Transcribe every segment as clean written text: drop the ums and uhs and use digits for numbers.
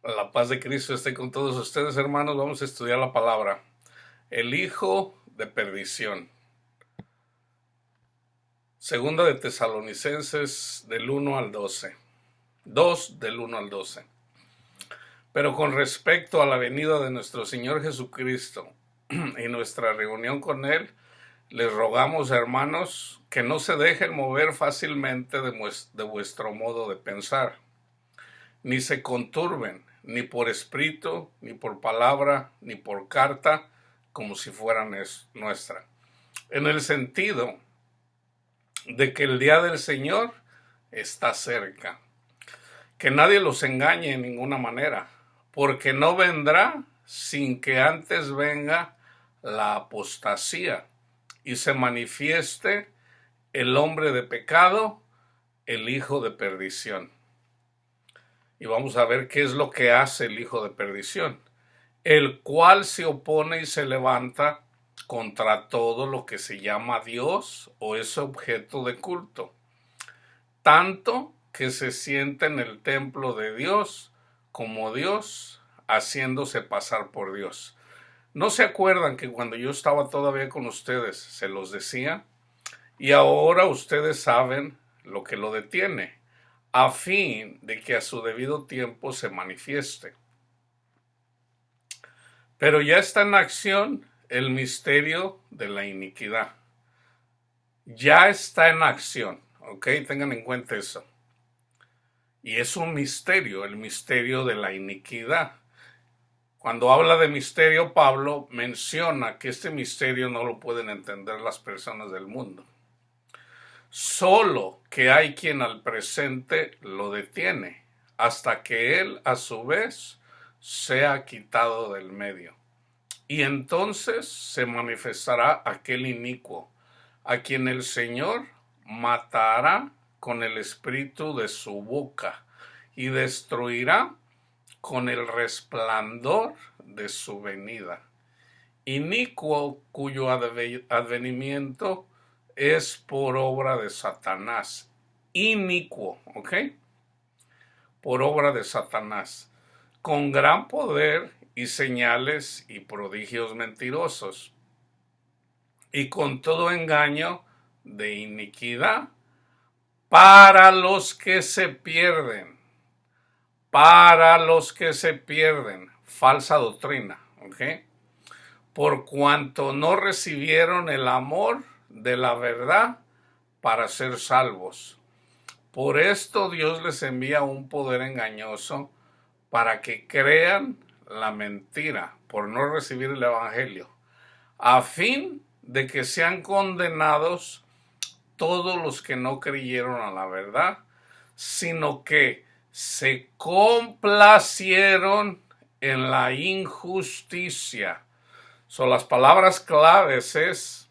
La paz de Cristo esté con todos ustedes, hermanos. Vamos a estudiar la palabra. El hijo de perdición. Segunda de Tesalonicenses del 1 al 12. 2 del 1 al 12. Pero con respecto a la venida de nuestro Señor Jesucristo y nuestra reunión con Él, les rogamos, hermanos, que no se dejen mover fácilmente de vuestro modo de pensar, ni se conturben, ni por escrito, ni por palabra, ni por carta, como si fueran nuestra. En el sentido de que el día del Señor está cerca. Que nadie los engañe en ninguna manera, porque no vendrá sin que antes venga la apostasía y se manifieste el hombre de pecado, el hijo de perdición. Y vamos a ver qué es lo que hace el hijo de perdición, el cual se opone y se levanta contra todo lo que se llama Dios o es objeto de culto, tanto que se sienta en el templo de Dios como Dios, haciéndose pasar por Dios. ¿No se acuerdan que cuando yo estaba todavía con ustedes se los decía? Y ahora ustedes saben lo que lo detiene, a fin de que a su debido tiempo se manifieste. Pero ya está en acción el misterio de la iniquidad. Ya está en acción, ¿ok? Tengan en cuenta eso. Y es un misterio, el misterio de la iniquidad. Cuando habla de misterio, Pablo menciona que este misterio no lo pueden entender las personas del mundo. Solo que hay quien al presente lo detiene, hasta que él a su vez sea quitado del medio. Y entonces se manifestará aquel inicuo, a quien el Señor matará con el espíritu de su boca y destruirá con el resplandor de su venida. Inicuo cuyo advenimiento es por obra de Satanás. Inicuo, ¿ok? Por obra de Satanás, con gran poder y señales y prodigios mentirosos, y con todo engaño de iniquidad para los que se pierden. Para los que se pierden. Falsa doctrina, ¿ok? Por cuanto no recibieron el amor de la verdad para ser salvos. Por esto Dios les envía un poder engañoso para que crean la mentira por no recibir el evangelio, a fin de que sean condenados todos los que no creyeron a la verdad, sino que se complacieron en la injusticia. Son las palabras claves es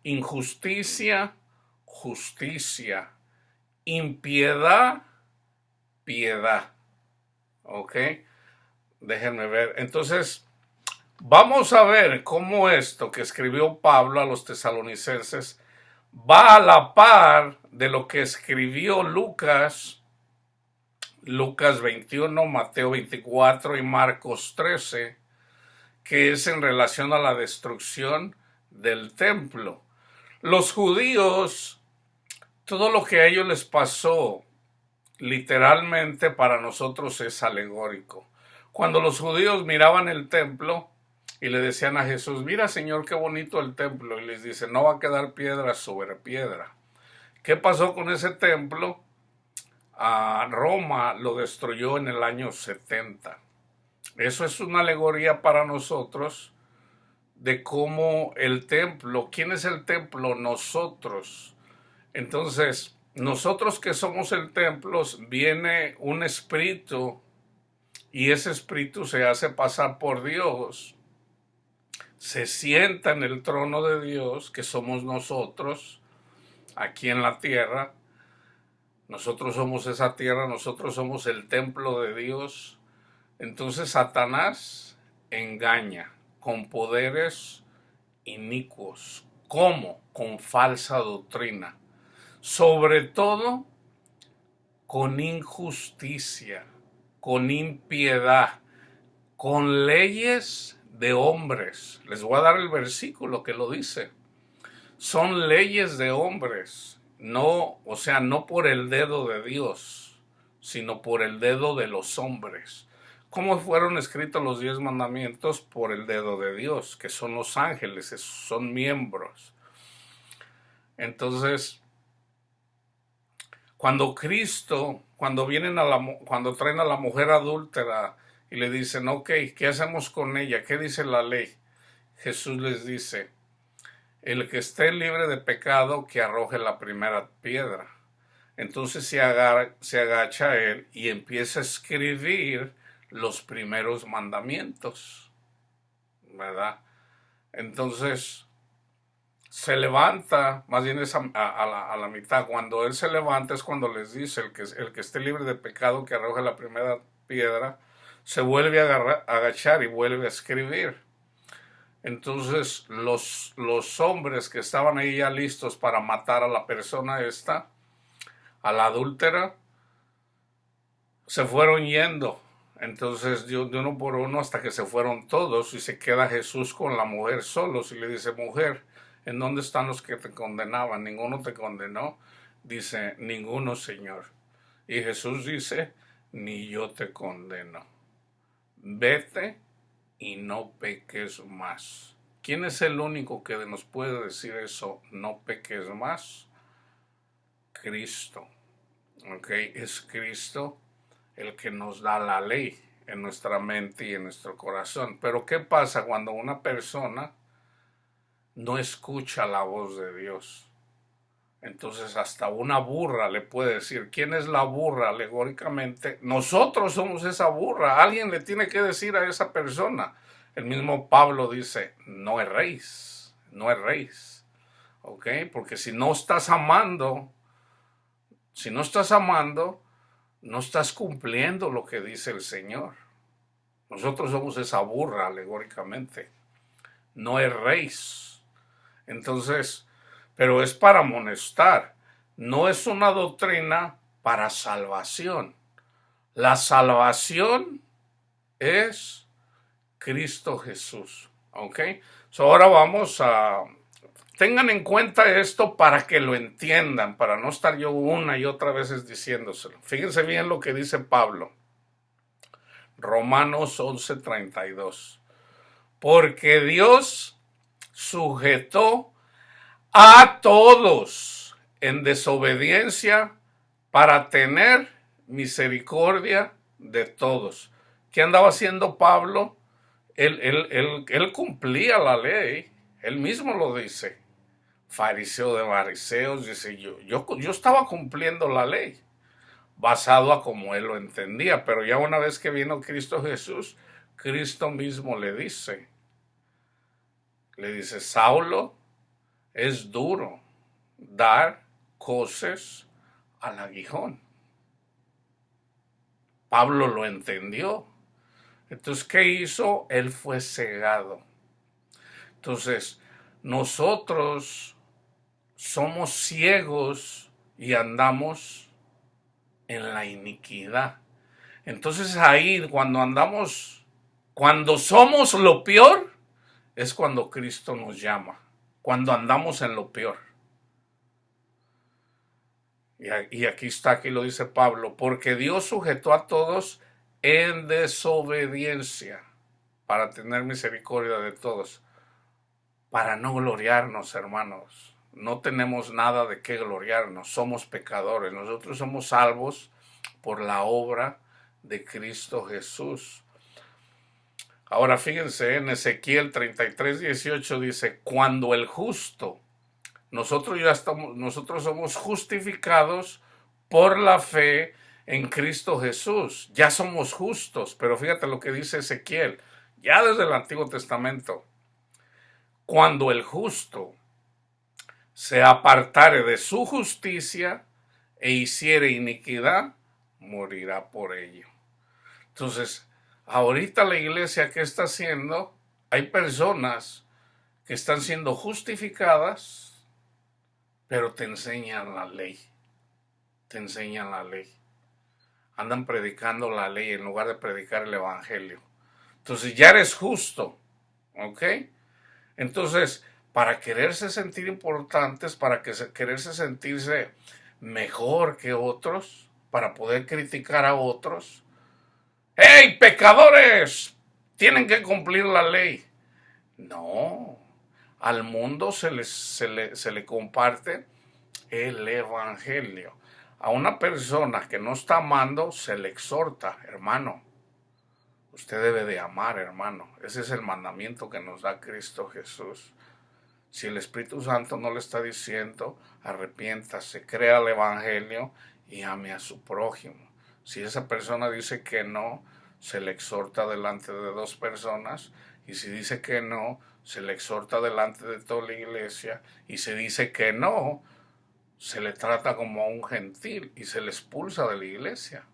injusticia, justicia, impiedad, piedad. ¿Ok? Déjenme ver. Entonces, vamos a ver cómo esto que escribió Pablo a los tesalonicenses va a la par de lo que escribió Lucas 21, Mateo 24 y Marcos 13, que es en relación a la destrucción del templo. Los judíos, todo lo que a ellos les pasó, literalmente para nosotros es alegórico. Cuando los judíos miraban el templo y le decían a Jesús, mira Señor, qué bonito el templo, y les dice, no va a quedar piedra sobre piedra. ¿Qué pasó con ese templo? A Roma lo destruyó en el año 70. Eso es una alegoría para nosotros de cómo el templo, ¿quién es el templo? Nosotros. Entonces, nosotros que somos el templo, viene un espíritu y ese espíritu se hace pasar por Dios, se sienta en el trono de Dios, que somos nosotros, aquí en la tierra. Nosotros somos esa tierra, nosotros somos el templo de Dios. Entonces Satanás engaña con poderes inicuos. ¿Cómo? Con falsa doctrina. Sobre todo con injusticia. con impiedad, con leyes de hombres. Les voy a dar el versículo que lo dice. Son leyes de hombres, no, o sea, no por el dedo de Dios, sino por el dedo de los hombres. ¿Cómo fueron escritos los 10 mandamientos? Por el dedo de Dios, que son los ángeles, son miembros. Entonces, cuando cuando traen a la mujer adúltera y le dicen, ok, ¿qué hacemos con ella? ¿Qué dice la ley? Jesús les dice, el que esté libre de pecado, que arroje la primera piedra. Entonces se agacha él y empieza a escribir los primeros mandamientos, ¿verdad? Entonces se levanta, más bien es a la mitad. Cuando él se levanta es cuando les dice, el que esté libre de pecado, que arroje la primera piedra. Se vuelve a agachar y vuelve a escribir. Entonces los hombres que estaban ahí ya listos para matar a la persona esta, a la adúltera, se fueron yendo. Entonces de uno por uno hasta que se fueron todos y se queda Jesús con la mujer solos y le dice, mujer, ¿en dónde están los que te condenaban? ¿Ninguno te condenó? Dice, ninguno, Señor. Y Jesús dice, ni yo te condeno. Vete y no peques más. ¿Quién es el único que nos puede decir eso? No peques más. Cristo. ¿Ok? Es Cristo el que nos da la ley en nuestra mente y en nuestro corazón. Pero ¿qué pasa cuando una persona no escucha la voz de Dios? Entonces hasta una burra le puede decir, ¿quién es la burra? Alegóricamente, nosotros somos esa burra. Alguien le tiene que decir a esa persona. El mismo Pablo dice, no erréis, no erréis. ¿Ok? Porque si no estás amando, no estás cumpliendo lo que dice el Señor. Nosotros somos esa burra, alegóricamente. No erréis. Entonces, pero es para amonestar. No es una doctrina para salvación. La salvación es Cristo Jesús. ¿Ok? Ahora vamos a... Tengan en cuenta esto para que lo entiendan, para no estar yo una y otra vez diciéndoselo. Fíjense bien lo que dice Pablo. Romanos 11:32. Porque Dios sujetó a todos en desobediencia para tener misericordia de todos. ¿Qué andaba haciendo Pablo? Él cumplía la ley, él mismo lo dice. Fariseo de fariseos, dice yo estaba cumpliendo la ley, basado a como él lo entendía, pero ya una vez que vino Cristo Jesús, Cristo mismo le dice, Saulo, es duro dar coces al aguijón. Pablo lo entendió. Entonces, ¿qué hizo? Él fue cegado. Entonces, nosotros somos ciegos y andamos en la iniquidad. Entonces ahí cuando somos lo peor, es cuando Cristo nos llama, cuando andamos en lo peor. Y aquí lo dice Pablo, porque Dios sujetó a todos en desobediencia para tener misericordia de todos, para no gloriarnos, hermanos. No tenemos nada de qué gloriarnos, somos pecadores, nosotros somos salvos por la obra de Cristo Jesús. Ahora fíjense, en Ezequiel 33:18 dice, cuando el justo, nosotros somos justificados por la fe en Cristo Jesús, ya somos justos, pero fíjate lo que dice Ezequiel, ya desde el Antiguo Testamento, cuando el justo se apartare de su justicia e hiciere iniquidad, morirá por ello. Entonces, ahorita la iglesia, ¿qué está haciendo? Hay personas que están siendo justificadas, pero te enseñan la ley. Te enseñan la ley. andan predicando la ley en lugar de predicar el evangelio. Entonces ya eres justo, ¿ok? Entonces, para quererse sentir importantes, para quererse sentirse mejor que otros, para poder criticar a otros. ¡Hey, pecadores! Tienen que cumplir la ley. No, al mundo se le comparte el evangelio. A una persona que no está amando, se le exhorta, hermano. Usted debe de amar, hermano. Ese es el mandamiento que nos da Cristo Jesús. Si el Espíritu Santo no le está diciendo, arrepiéntase, crea el evangelio y ame a su prójimo. Si esa persona dice que no, se le exhorta delante de dos personas, y si dice que no, se le exhorta delante de toda la iglesia, y si dice que no, se le trata como a un gentil y se le expulsa de la iglesia.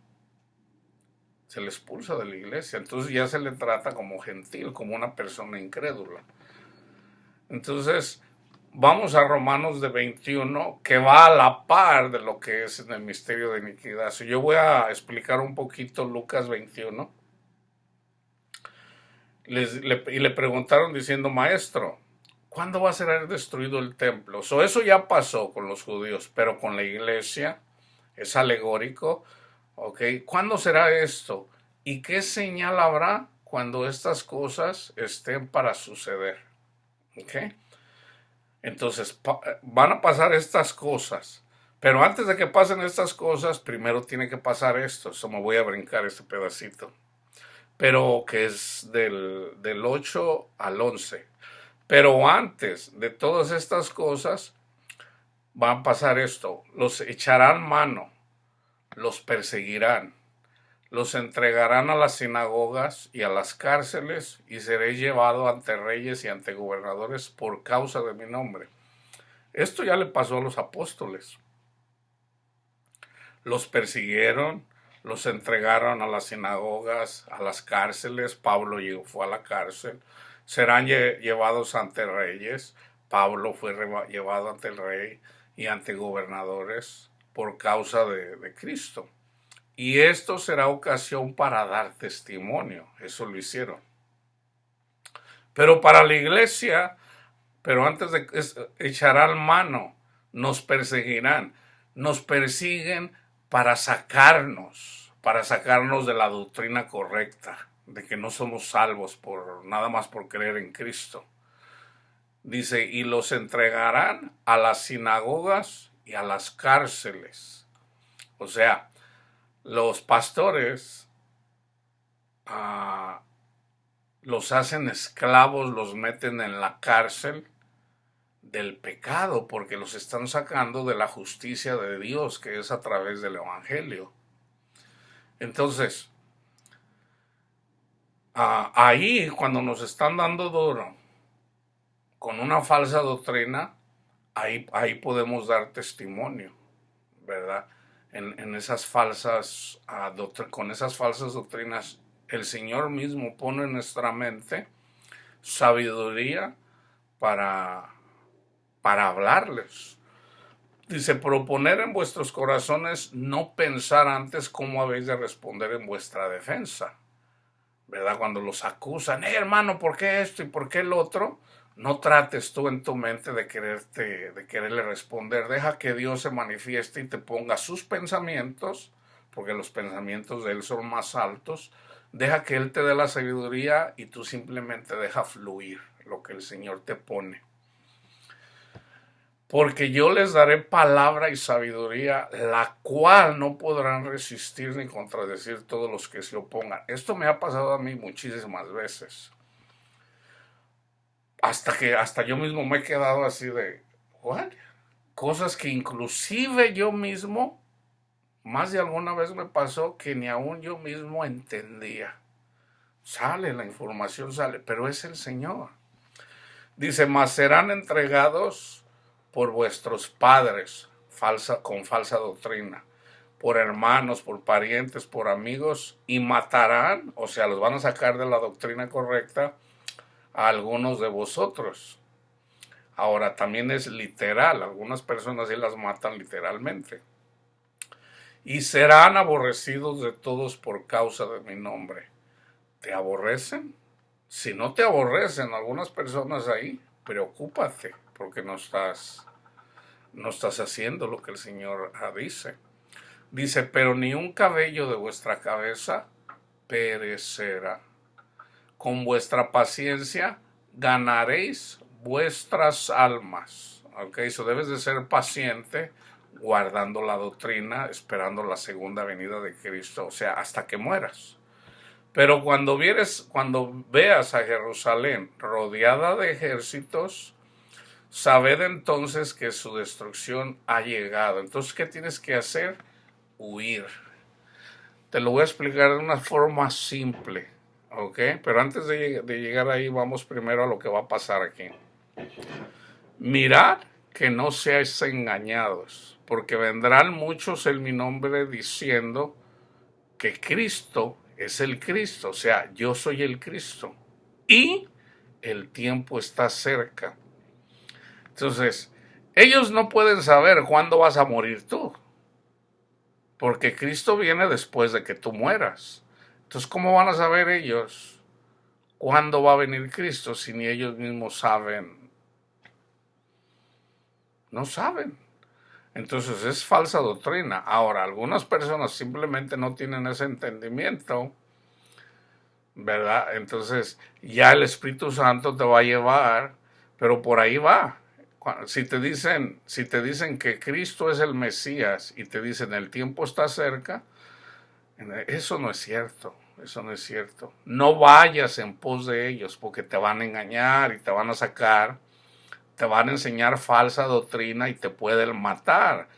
Se le expulsa de la iglesia. Entonces ya se le trata como gentil, como una persona incrédula. Entonces, vamos a Romanos de 21, que va a la par de lo que es en el misterio de iniquidad. So, yo voy a explicar un poquito Lucas 21. Y le preguntaron diciendo, maestro, ¿cuándo va a ser destruido el templo? Eso ya pasó con los judíos, pero con la iglesia es alegórico. ¿Okay? ¿Cuándo será esto? ¿Y qué señal habrá cuando estas cosas estén para suceder? ¿Okay? Entonces van a pasar estas cosas, pero antes de que pasen estas cosas, primero tiene que pasar esto. So me voy a brincar este pedacito, pero que es del 8 al 11. Pero antes de todas estas cosas, va a pasar esto. Los echarán mano, los perseguirán, los entregarán a las sinagogas y a las cárceles, y seré llevado ante reyes y ante gobernadores por causa de mi nombre. Esto ya le pasó a los apóstoles. Los persiguieron, los entregaron a las sinagogas, a las cárceles. Pablo fue a la cárcel. Serán llevados ante reyes. Pablo fue llevado ante el rey y ante gobernadores por causa de Cristo. Y esto será ocasión para dar testimonio. Eso lo hicieron. Pero para la iglesia, pero antes de echarán mano, nos perseguirán. Nos persiguen para sacarnos de la doctrina correcta, de que no somos salvos nada más por creer en Cristo. Dice, y los entregarán a las sinagogas y a las cárceles. O sea, los pastores los hacen esclavos, los meten en la cárcel del pecado, porque los están sacando de la justicia de Dios, que es a través del evangelio. Entonces, ahí cuando nos están dando duro con una falsa doctrina, ahí podemos dar testimonio, ¿verdad? En esas falsas con esas falsas doctrinas, el Señor mismo pone en nuestra mente sabiduría para hablarles. Dice, proponer en vuestros corazones no pensar antes cómo habéis de responder en vuestra defensa, ¿verdad? Cuando los acusan, hermano, ¿por qué esto y por qué el otro? No trates tú en tu mente de quererle responder. Deja que Dios se manifieste y te ponga sus pensamientos, porque los pensamientos de Él son más altos. Deja que Él te dé la sabiduría y tú simplemente deja fluir lo que el Señor te pone. Porque yo les daré palabra y sabiduría, la cual no podrán resistir ni contradecir todos los que se opongan. Esto me ha pasado a mí muchísimas veces. Hasta yo mismo me he quedado así de, ¿what? Cosas que inclusive yo mismo, más de alguna vez me pasó que ni aún yo mismo entendía. Sale, la información sale, pero es el Señor. Dice, mas serán entregados por vuestros padres, con falsa doctrina, por hermanos, por parientes, por amigos, y matarán, o sea, los van a sacar de la doctrina correcta, a algunos de vosotros. Ahora, también es literal, algunas personas sí las matan literalmente. y serán aborrecidos de todos por causa de mi nombre. ¿Te aborrecen? Si no te aborrecen algunas personas ahí, preocúpate porque no estás haciendo lo que el Señor dice. Dice, pero ni un cabello de vuestra cabeza perecerá. Con vuestra paciencia ganaréis vuestras almas. Ok, eso debes de ser paciente, guardando la doctrina, esperando la segunda venida de Cristo, o sea, hasta que mueras. Pero cuando veas a Jerusalén rodeada de ejércitos, sabed entonces que su destrucción ha llegado. Entonces, ¿qué tienes que hacer? Huir. Te lo voy a explicar de una forma simple, ¿ok? Pero antes de llegar ahí, vamos primero a lo que va a pasar aquí. Mirad que no seáis engañados, porque vendrán muchos en mi nombre diciendo que Cristo es el Cristo, o sea, yo soy el Cristo, y el tiempo está cerca. Entonces, ellos no pueden saber cuándo vas a morir tú, porque Cristo viene después de que tú mueras. Entonces, ¿cómo van a saber ellos cuándo va a venir Cristo si ni ellos mismos saben? No saben. Entonces es falsa doctrina. Ahora, algunas personas simplemente no tienen ese entendimiento, ¿verdad? Entonces ya el Espíritu Santo te va a llevar, pero por ahí va. Si te dicen que Cristo es el Mesías y te dicen el tiempo está cerca, eso no es cierto. Eso no es cierto. No vayas en pos de ellos porque te van a engañar y te van a sacar, te van a enseñar falsa doctrina y te pueden matar.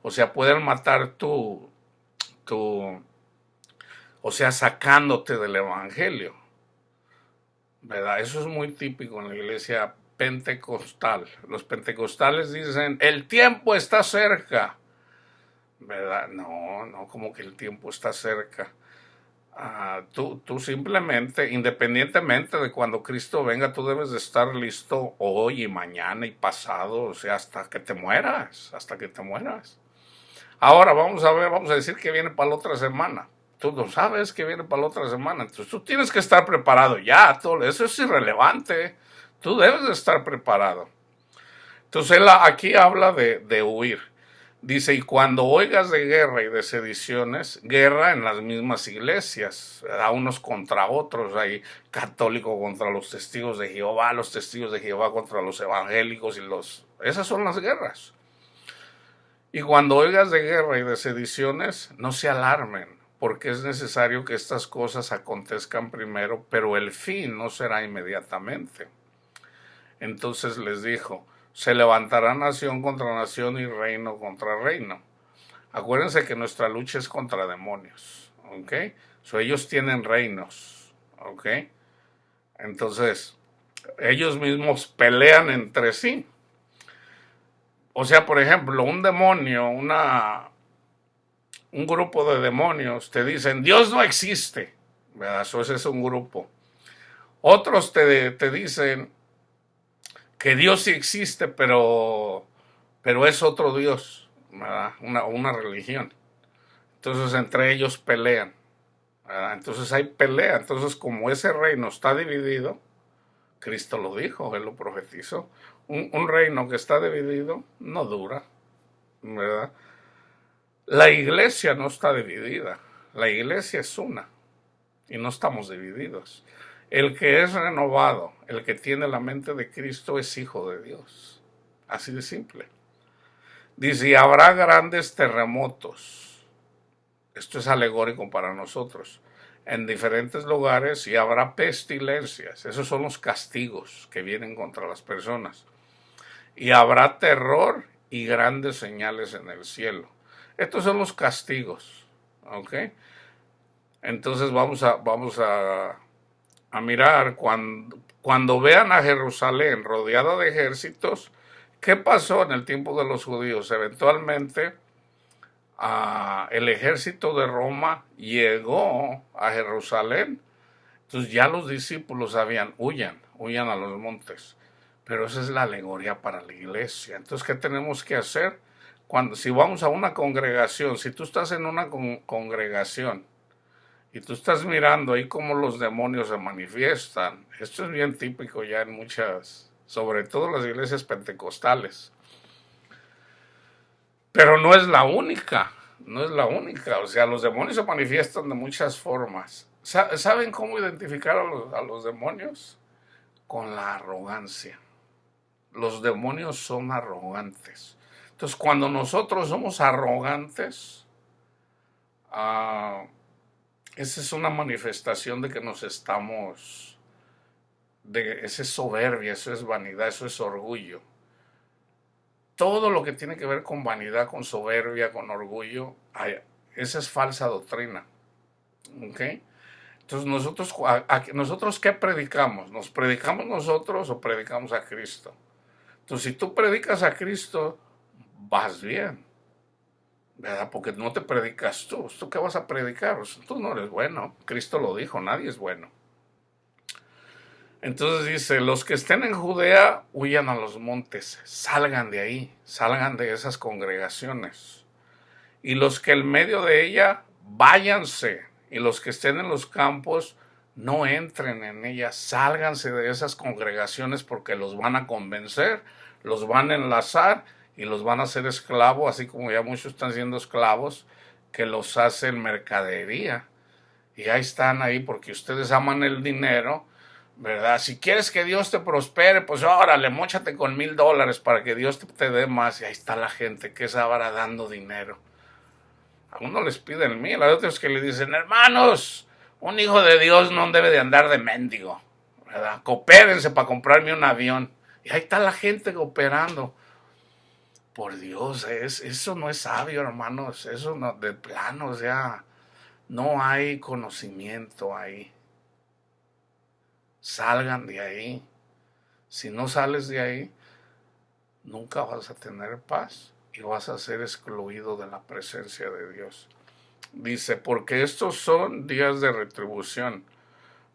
O sea, pueden matar o sea, sacándote del evangelio, ¿verdad? Eso es muy típico en la iglesia pentecostal. Los pentecostales dicen, el tiempo está cerca, ¿verdad? No, como que el tiempo está cerca. Tú simplemente, independientemente de cuando Cristo venga, tú debes de estar listo hoy y mañana y pasado, o sea, hasta que te mueras. Ahora vamos a decir que viene para la otra semana. Tú no sabes que viene para la otra semana, entonces tú tienes que estar preparado ya, todo eso es irrelevante. Tú debes de estar preparado. Entonces él aquí habla de huir. Dice, y cuando oigas de guerra y de sediciones, guerra en las mismas iglesias, a unos contra otros, hay católicos contra los testigos de Jehová contra los evangélicos esas son las guerras. Y cuando oigas de guerra y de sediciones, no se alarmen, porque es necesario que estas cosas acontezcan primero, pero el fin no será inmediatamente. Entonces les dijo, se levantará nación contra nación y reino contra reino. Acuérdense que nuestra lucha es contra demonios, ¿ok? Ellos tienen reinos, ¿ok? Entonces, ellos mismos pelean entre sí. O sea, por ejemplo, un demonio, un grupo de demonios te dicen, Dios no existe, ¿verdad? Eso es un grupo. Otros te dicen que Dios sí existe, pero es otro Dios, ¿verdad? Una religión. Entonces entre ellos pelean, ¿verdad? Entonces hay pelea. Entonces como ese reino está dividido, Cristo lo dijo, Él lo profetizó, un reino que está dividido no dura, ¿verdad? La iglesia no está dividida, la iglesia es una y no estamos divididos. El que es renovado, el que tiene la mente de Cristo es hijo de Dios. Así de simple. Dice, y habrá grandes terremotos. Esto es alegórico para nosotros. En diferentes lugares y habrá pestilencias. Esos son los castigos que vienen contra las personas. Y habrá terror y grandes señales en el cielo. Estos son los castigos. ¿Ok? Entonces vamos a mirar cuando vean a Jerusalén rodeada de ejércitos, ¿qué pasó en el tiempo de los judíos? Eventualmente el ejército de Roma llegó a Jerusalén, entonces ya los discípulos sabían, huyan a los montes, pero esa es la alegoría para la iglesia. Entonces, ¿qué tenemos que hacer? si vamos a una congregación, si tú estás en una congregación y tú estás mirando ahí cómo los demonios se manifiestan, esto es bien típico ya en muchas, sobre todo las iglesias pentecostales, pero no es la única, no es la única, o sea, los demonios se manifiestan de muchas formas. ¿Saben cómo identificar a los demonios? Con la arrogancia. Los demonios son arrogantes. Entonces, cuando nosotros somos arrogantes, esa es una manifestación de que nos estamos, esa es soberbia, eso es vanidad, eso es orgullo. Todo lo que tiene que ver con vanidad, con soberbia, con orgullo, esa es falsa doctrina. ¿Ok? Entonces nosotros ¿qué predicamos? ¿Nos predicamos nosotros o predicamos a Cristo? Entonces si tú predicas a Cristo, vas bien, ¿verdad? Porque no te predicas tú. ¿Tú qué vas a predicar? Tú no eres bueno. Cristo lo dijo, nadie es bueno. Entonces dice, los que estén en Judea huyan a los montes, salgan de ahí, salgan de esas congregaciones. Y los que en medio de ella, váyanse. Y los que estén en los campos, no entren en ella, sálganse de esas congregaciones porque los van a convencer, los van a enlazar y los van a hacer esclavos, así como ya muchos están siendo esclavos, que los hacen mercadería. Y ahí están ahí porque ustedes aman el dinero, ¿verdad? Si quieres que Dios te prospere, pues órale, móchate con $1,000 para que Dios te dé más. Y ahí está la gente que es ahora dando dinero. A uno les piden 1,000, a otros que le dicen, hermanos, un hijo de Dios no debe de andar de mendigo, ¿verdad? Coopérense para comprarme un avión. Y ahí está la gente cooperando. Por Dios, eso no es sabio, hermanos. Eso no, de plano, o sea, no hay conocimiento ahí. Salgan de ahí. Si no sales de ahí, nunca vas a tener paz y vas a ser excluido de la presencia de Dios. Dice, porque estos son días de retribución,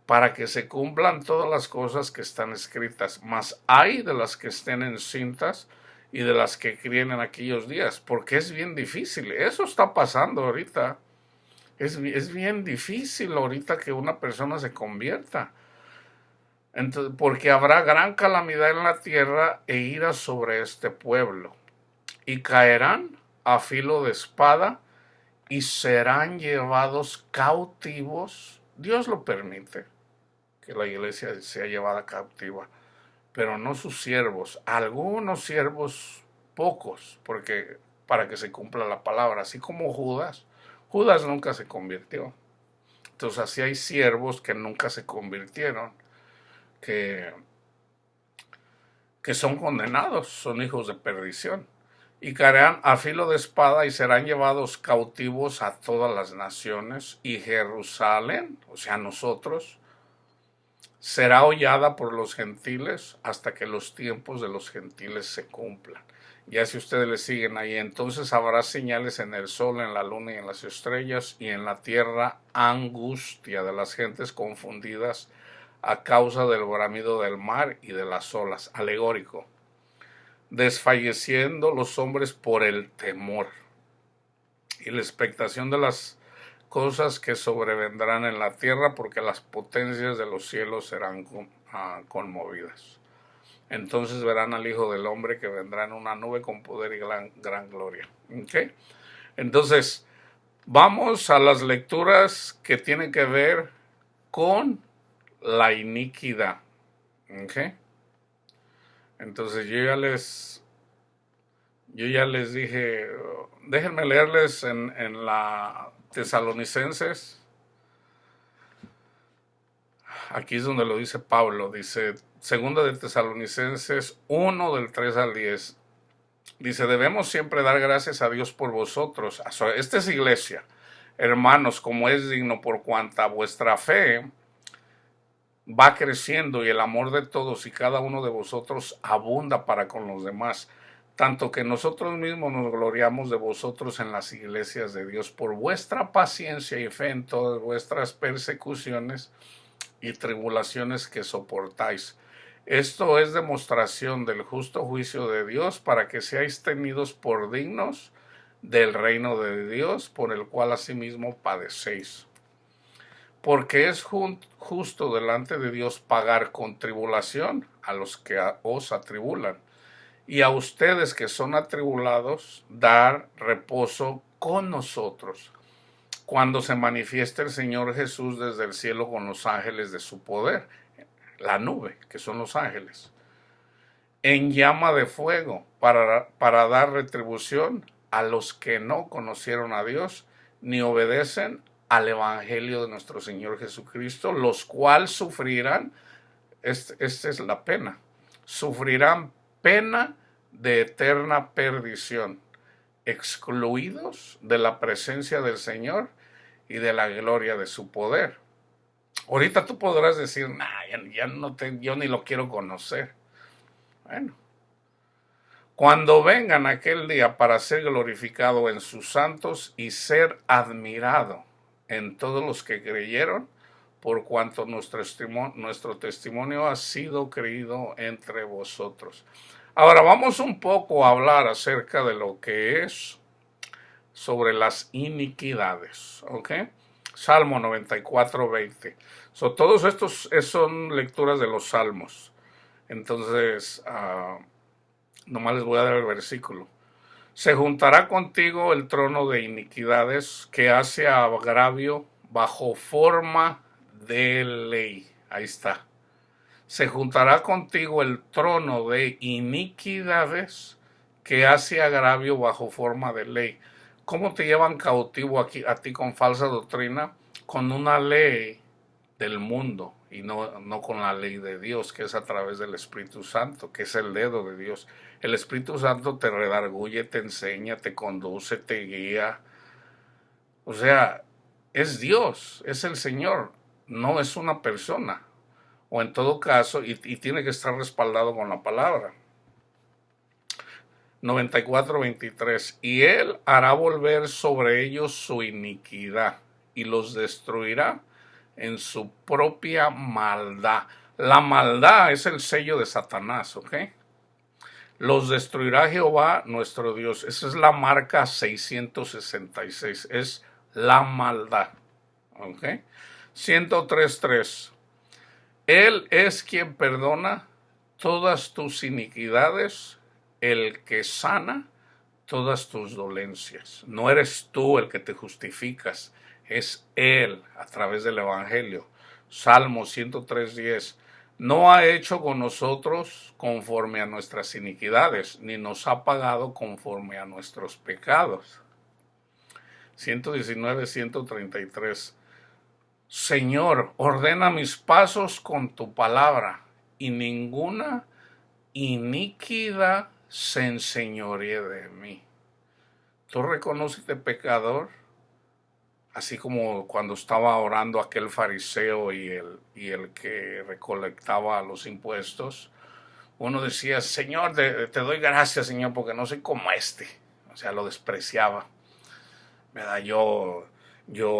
para que se cumplan todas las cosas que están escritas, mas hay de las que estén encintas y de las que críen en aquellos días, porque es bien difícil. Eso está pasando ahorita. Es bien difícil ahorita que una persona se convierta. Entonces, porque habrá gran calamidad en la tierra e ira sobre este pueblo. Y caerán a filo de espada y serán llevados cautivos. Dios lo permite que la iglesia sea llevada cautiva, pero no sus siervos, algunos siervos pocos, porque para que se cumpla la palabra, así como Judas nunca se convirtió. Entonces así hay siervos que nunca se convirtieron, que son condenados, son hijos de perdición. Y caerán a filo de espada y serán llevados cautivos a todas las naciones. Y Jerusalén, o sea nosotros, será hollada por los gentiles hasta que los tiempos de los gentiles se cumplan. Ya si ustedes le siguen ahí, entonces habrá señales en el sol, en la luna y en las estrellas, y en la tierra angustia de las gentes confundidas a causa del bramido del mar y de las olas. Alegórico. Desfalleciendo los hombres por el temor y la expectación de las cosas que sobrevendrán en la tierra, porque las potencias de los cielos serán conmovidas. Entonces verán al Hijo del Hombre que vendrá en una nube con poder y gran gloria. ¿Okay? Entonces, vamos a las lecturas que tienen que ver con la iniquidad. ¿Okay? Entonces yo ya les dije, déjenme leerles en la Tesalonicenses. Aquí es donde lo dice Pablo, dice, segunda de Tesalonicenses 1 del 3 al 10. Dice, debemos siempre dar gracias a Dios por vosotros. Esta es iglesia, hermanos, como es digno, por cuanta vuestra fe va creciendo y el amor de todos y cada uno de vosotros abunda para con los demás, tanto que nosotros mismos nos gloriamos de vosotros en las iglesias de Dios por vuestra paciencia y fe en todas vuestras persecuciones y tribulaciones que soportáis, Esto es demostración del justo juicio de Dios para que seáis tenidos por dignos del reino de Dios, por el cual asimismo padecéis. Porque es justo delante de Dios pagar con tribulación a los que os atribulan, y a ustedes que son atribulados, dar reposo con nosotros, cuando se manifieste el Señor Jesús desde el cielo con los ángeles de su poder, la nube, que son los ángeles, en llama de fuego, para dar retribución a los que no conocieron a Dios, ni obedecen al Evangelio de nuestro Señor Jesucristo, los cuales sufrirán, esta es la pena, sufrirán pena de eterna perdición, excluidos de la presencia del Señor y de la gloria de su poder. Ahorita tú podrás decir, nah, ya no yo ni lo quiero conocer. Bueno, cuando vengan aquel día para ser glorificado en sus santos y ser admirado en todos los que creyeron, por cuanto nuestro testimonio ha sido creído entre vosotros. Ahora vamos un poco a hablar acerca de lo que es sobre las iniquidades, ¿ok? Salmo 94, 20. Todos estos son lecturas de los salmos. Entonces, nomás les voy a dar el versículo. Se juntará contigo el trono de iniquidades que hace agravio bajo forma de ley. Ahí está. Se juntará contigo el trono de iniquidades que hace agravio bajo forma de ley. ¿Cómo te llevan cautivo aquí, a ti con falsa doctrina? Con una ley del mundo y no con la ley de Dios, que es a través del Espíritu Santo, que es el dedo de Dios. El Espíritu Santo te redarguye, te enseña, te conduce, te guía. O sea, es Dios, es el Señor, no es una persona. O en todo caso, y tiene que estar respaldado con la palabra. 94:23. Y él hará volver sobre ellos su iniquidad y los destruirá en su propia maldad. La maldad es el sello de Satanás, ¿ok? Los destruirá Jehová nuestro Dios. Esa es la marca 666. Es la maldad, ¿ok? 103:3. Él es quien perdona todas tus iniquidades, el que sana todas tus dolencias. No eres tú el que te justificas, es Él a través del Evangelio. Salmo 103:10. No ha hecho con nosotros conforme a nuestras iniquidades, ni nos ha pagado conforme a nuestros pecados. 119:133. Señor, ordena mis pasos con tu palabra, y ninguna iniquidad se enseñoree de mí. ¿Tú reconociste pecador? Así como cuando estaba orando aquel fariseo y el que recolectaba los impuestos, uno decía, Señor, te doy gracias, Señor, porque no soy como este. O sea, lo despreciaba. ¿Verdad? Yo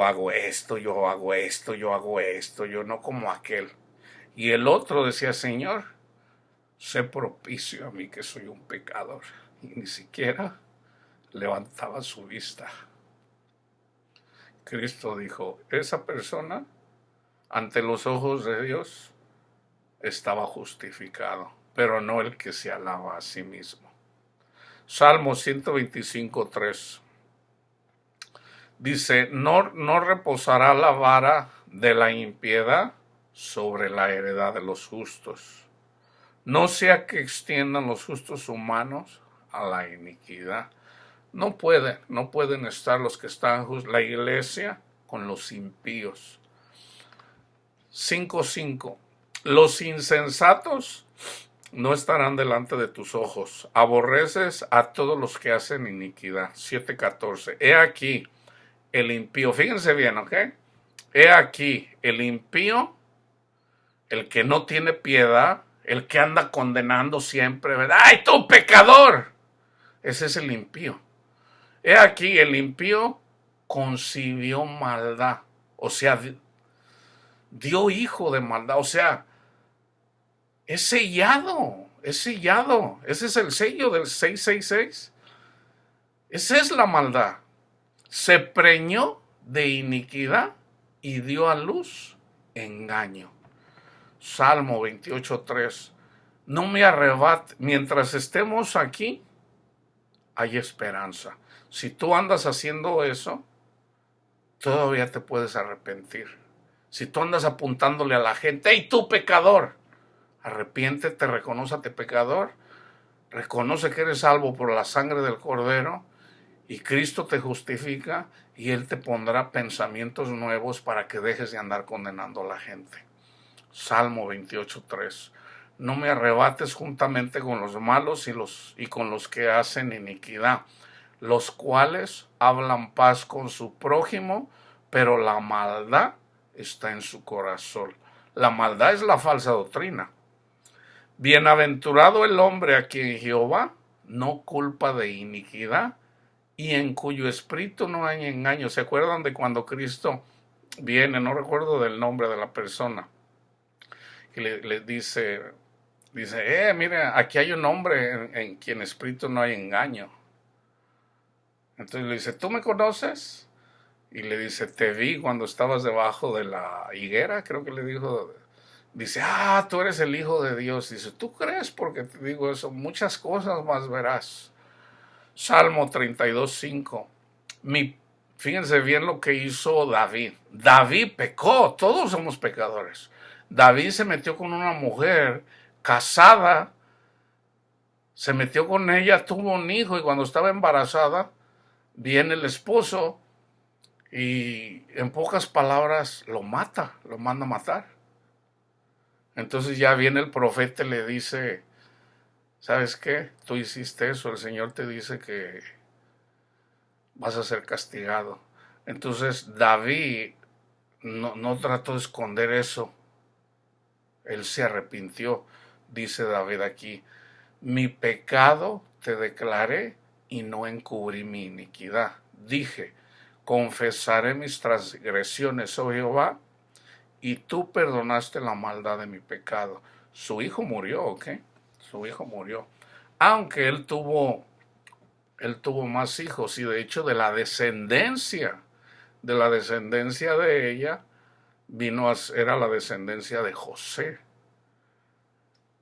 hago esto, yo hago esto, yo hago esto, yo no como aquel. Y el otro decía, Señor, sé propicio a mí que soy un pecador. Y ni siquiera levantaba su vista. Cristo dijo, esa persona ante los ojos de Dios estaba justificado, pero no el que se alaba a sí mismo. Salmo 125:3. Dice, no reposará la vara de la impiedad sobre la heredad de los justos. No sea que extiendan los justos humanos a la iniquidad. No pueden estar los que están la iglesia con los impíos. 5:5. Los insensatos no estarán delante de tus ojos. Aborreces a todos los que hacen iniquidad. 7:14. He aquí el impío. Fíjense bien, ¿ok? He aquí el impío, el que no tiene piedad, el que anda condenando siempre, ¿verdad? ¡Ay, tú pecador! Ese es el impío. He aquí el impío concibió maldad, o sea, dio hijo de maldad, o sea, Es sellado, es sellado. Ese es el sello del 666. Esa es la maldad. Se preñó de iniquidad y dio a luz engaño. Salmo 28:3. No me arrebate. Mientras estemos aquí, hay esperanza. Si tú andas haciendo eso, todavía te puedes arrepentir. Si tú andas apuntándole a la gente, ¡hey tú pecador! Arrepiéntete, reconócete pecador, reconoce que eres salvo por la sangre del Cordero y Cristo te justifica y Él te pondrá pensamientos nuevos para que dejes de andar condenando a la gente. Salmo 28:3. No me arrebates juntamente con los malos y con los que hacen iniquidad, los cuales hablan paz con su prójimo, pero la maldad está en su corazón. La maldad es la falsa doctrina. Bienaventurado el hombre a quien Jehová no culpa de iniquidad y en cuyo espíritu no hay engaño. ¿Se acuerdan de cuando Cristo viene? No recuerdo del nombre de la persona. Y le dice, mire, aquí hay un hombre en quien espíritu no hay engaño. Entonces le dice, ¿tú me conoces? Y le dice, te vi cuando estabas debajo de la higuera, creo que le dijo. Dice, tú eres el Hijo de Dios. Dice, ¿tú crees? Porque te digo eso, muchas cosas más verás. Salmo 32:5. Fíjense bien lo que hizo David. David pecó, todos somos pecadores. David se metió con una mujer casada, se metió con ella, tuvo un hijo y cuando estaba embarazada, viene el esposo y en pocas palabras lo mata, lo manda a matar. Entonces ya viene el profeta y le dice, ¿sabes qué? Tú hiciste eso, el Señor te dice que vas a ser castigado. Entonces David no trató de esconder eso. Él se arrepintió, dice David aquí. Mi pecado te declaré y no encubrí mi iniquidad. Dije, confesaré mis transgresiones, oh Jehová, y tú perdonaste la maldad de mi pecado. Su hijo murió, ¿ok? Su hijo murió. Aunque él tuvo más hijos y de hecho de la descendencia de ella, era la descendencia de José.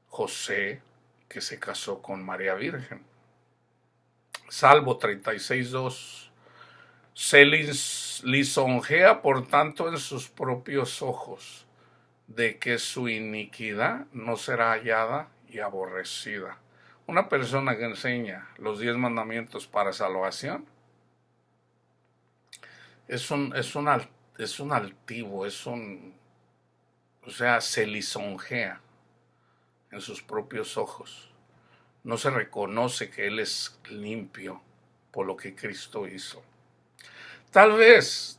José que se casó con María Virgen. Salmo 36:2. Se lisonjea por tanto en sus propios ojos, de que su iniquidad no será hallada y aborrecida. Una persona que enseña los 10 mandamientos para salvación es un altivo, o sea, se lisonjea en sus propios ojos. No se reconoce que Él es limpio por lo que Cristo hizo. Tal vez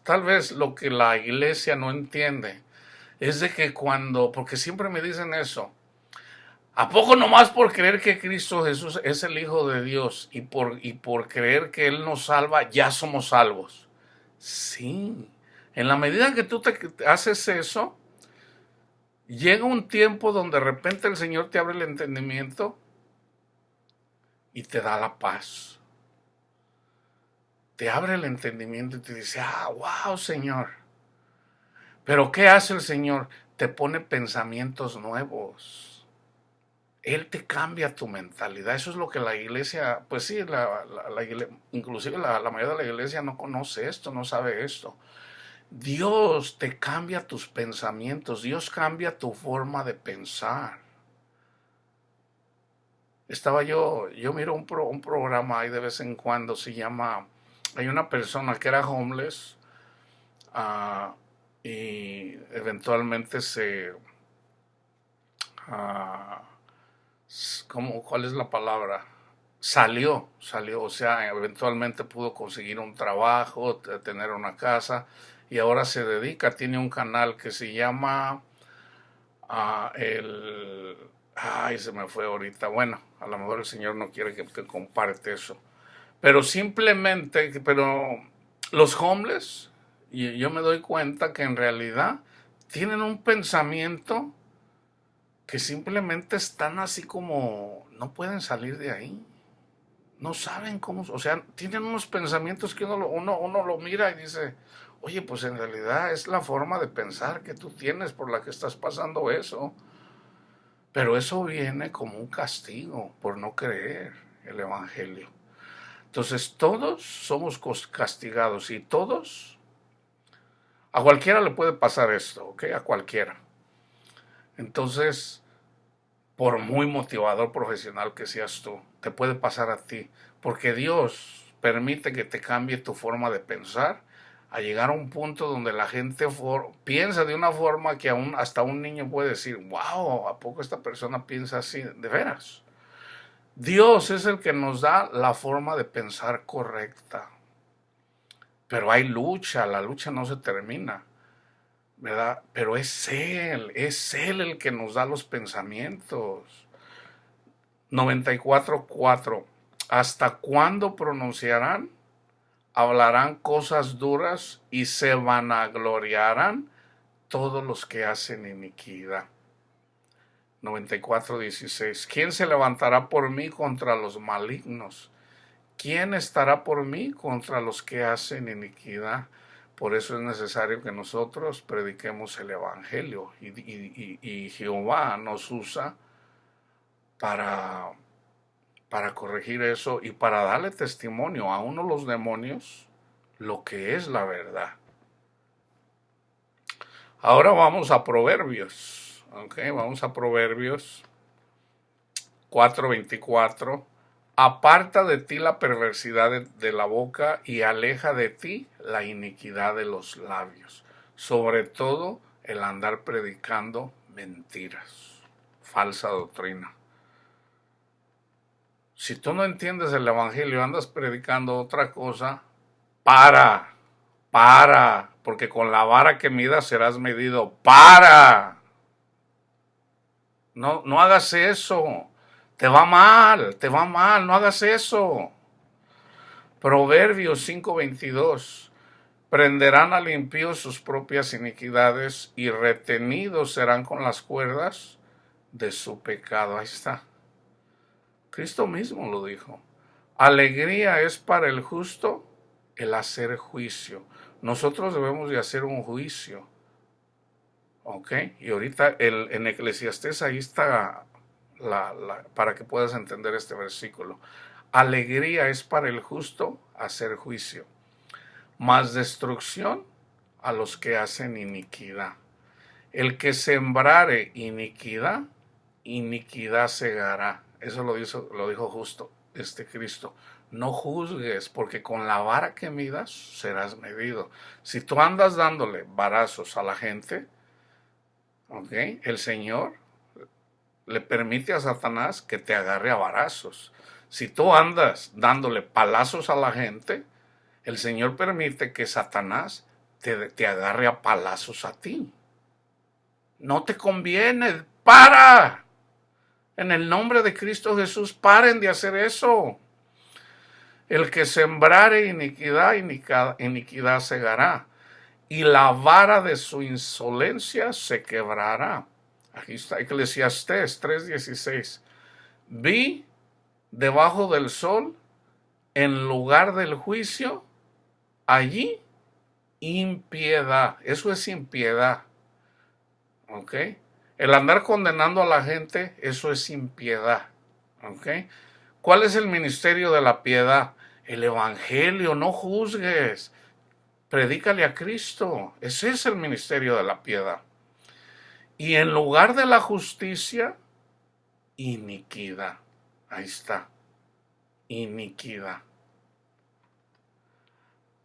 lo que la iglesia no entiende es de que porque siempre me dicen eso, ¿a poco nomás por creer que Cristo Jesús es el Hijo de Dios y por creer que Él nos salva, ya somos salvos? Sí, en la medida que tú te haces eso, llega un tiempo donde de repente el Señor te abre el entendimiento y te da la paz. Te abre el entendimiento y te dice, wow, Señor. Pero ¿qué hace el Señor? Te pone pensamientos nuevos. Él te cambia tu mentalidad. Eso es lo que la iglesia, pues sí, inclusive la mayoría de la iglesia no conoce esto, no sabe esto. Dios te cambia tus pensamientos, Dios cambia tu forma de pensar. Yo miro un programa ahí de vez en cuando, hay una persona que era homeless y eventualmente ¿cuál es la palabra? Salió, o sea, eventualmente pudo conseguir un trabajo, tener una casa y ahora tiene un canal que se llama se me fue ahorita, bueno, a lo mejor el Señor no quiere que comparte eso, pero los homeless, yo me doy cuenta que en realidad tienen un pensamiento que simplemente están así como, no pueden salir de ahí. No saben cómo, o sea, tienen unos pensamientos que uno lo mira y dice, oye, pues en realidad es la forma de pensar que tú tienes por la que estás pasando eso. Pero eso viene como un castigo por no creer el Evangelio. Entonces todos somos castigados y todos, a cualquiera le puede pasar esto, ¿ok? A cualquiera. Entonces, por muy motivador profesional que seas tú, te puede pasar a ti, porque Dios permite que te cambie tu forma de pensar a llegar a un punto donde la gente piensa de una forma que aún hasta un niño puede decir, wow, ¿a poco esta persona piensa así? De veras. Dios es el que nos da la forma de pensar correcta. Pero hay lucha, la lucha no se termina, ¿verdad? Pero es Él el que nos da los pensamientos. 94:4. ¿Hasta cuándo pronunciarán? Hablarán cosas duras y se vanagloriarán todos los que hacen iniquidad. 94:16. ¿Quién se levantará por mí contra los malignos? ¿Quién estará por mí contra los que hacen iniquidad? Por eso es necesario que nosotros prediquemos el Evangelio y Jehová nos usa para corregir eso y para darle testimonio a uno de los demonios lo que es la verdad. Ahora vamos a Proverbios, ¿ok? Vamos a Proverbios 4:24. Aparta de ti la perversidad de la boca y aleja de ti la iniquidad de los labios. Sobre todo el andar predicando mentiras, falsa doctrina. Si tú no entiendes el Evangelio, andas predicando otra cosa, para, porque con la vara que midas serás medido. No hagas eso. Te va mal, no hagas eso. Proverbios 5:22. Prenderán al impío sus propias iniquidades y retenidos serán con las cuerdas de su pecado. Ahí está. Cristo mismo lo dijo. Alegría es para el justo el hacer juicio. Nosotros debemos de hacer un juicio. ¿Ok? Y ahorita en Eclesiastés ahí está para que puedas entender este versículo. Alegría es para el justo hacer juicio, mas destrucción a los que hacen iniquidad. El que sembrare iniquidad, iniquidad segará. Eso lo dijo justo Cristo. No juzgues, porque con la vara que midas serás medido. Si tú andas dándole varazos a la gente, ¿ok? El Señor le permite a Satanás que te agarre a varazos. Si tú andas dándole palazos a la gente, el Señor permite que Satanás te agarre a palazos a ti. No te conviene, para. En el nombre de Cristo Jesús, paren de hacer eso. El que sembrare iniquidad, iniquidad segará, y la vara de su insolencia se quebrará. Aquí está Eclesiastés 3:16. Vi debajo del sol, en lugar del juicio, allí impiedad. Eso es impiedad. ¿Ok? El andar condenando a la gente, eso es impiedad. ¿Ok? ¿Cuál es el ministerio de la piedad? El Evangelio. No juzgues. Predícale a Cristo. Ese es el ministerio de la piedad. Y en lugar de la justicia, iniquidad. Ahí está. Iniquidad.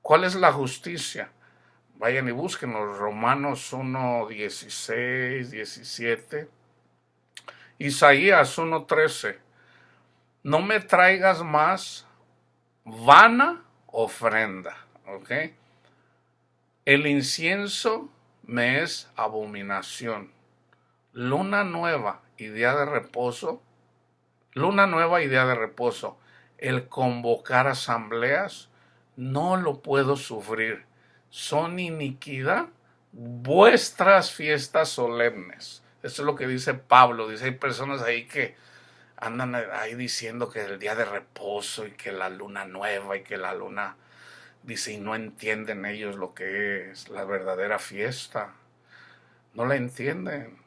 ¿Cuál es la justicia? Vayan y busquen los Romanos 1:16, 17. Isaías 1:13. No me traigas más vana ofrenda. ¿Ok? El incienso me es abominación. Luna nueva y día de reposo. Luna nueva y día de reposo. El convocar asambleas no lo puedo sufrir. Son iniquidad vuestras fiestas solemnes. Esto es lo que dice Pablo. Dice, hay personas ahí que andan ahí diciendo que el día de reposo y que la luna nueva y que la luna, dice, y no entienden ellos lo que es la verdadera fiesta. No la entienden.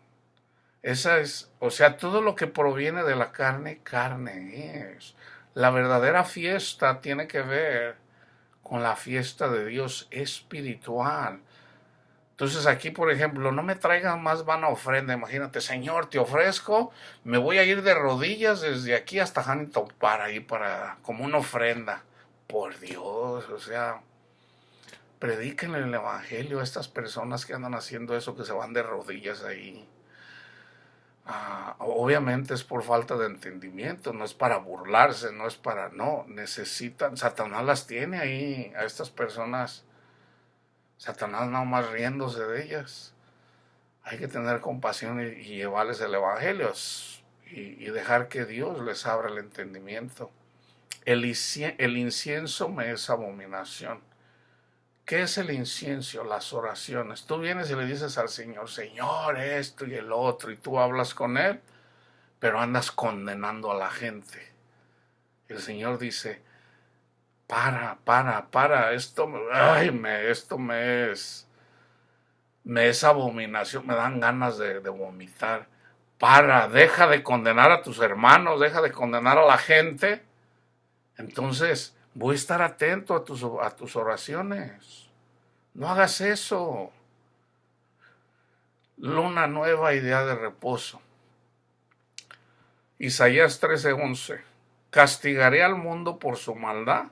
Esa es, o sea, todo lo que proviene de la carne, carne es. La verdadera fiesta tiene que ver con la fiesta de Dios espiritual. Entonces aquí, por ejemplo, no me traigan más vana ofrenda. Imagínate, Señor, te ofrezco, me voy a ir de rodillas desde aquí hasta Huntington para ahí, como una ofrenda. Por Dios, o sea, prediquen el evangelio a estas personas que andan haciendo eso, que se van de rodillas ahí. Obviamente es por falta de entendimiento, no es para burlarse, no es para, no, necesitan, Satanás las tiene ahí, a estas personas, Satanás nada más riéndose de ellas. Hay que tener compasión y llevarles el evangelio y dejar que Dios les abra el entendimiento. El incienso me es abominación. ¿Qué es el incienso? Las oraciones. Tú vienes y le dices al Señor, Señor, esto y el otro, y tú hablas con Él, pero andas condenando a la gente. El Señor dice, para, esto me es abominación, me dan ganas de vomitar. Deja de condenar a tus hermanos, deja de condenar a la gente. Entonces, voy a estar atento a tus oraciones. No hagas eso. Luna nueva y día de reposo. Isaías 13:11. Castigaré al mundo por su maldad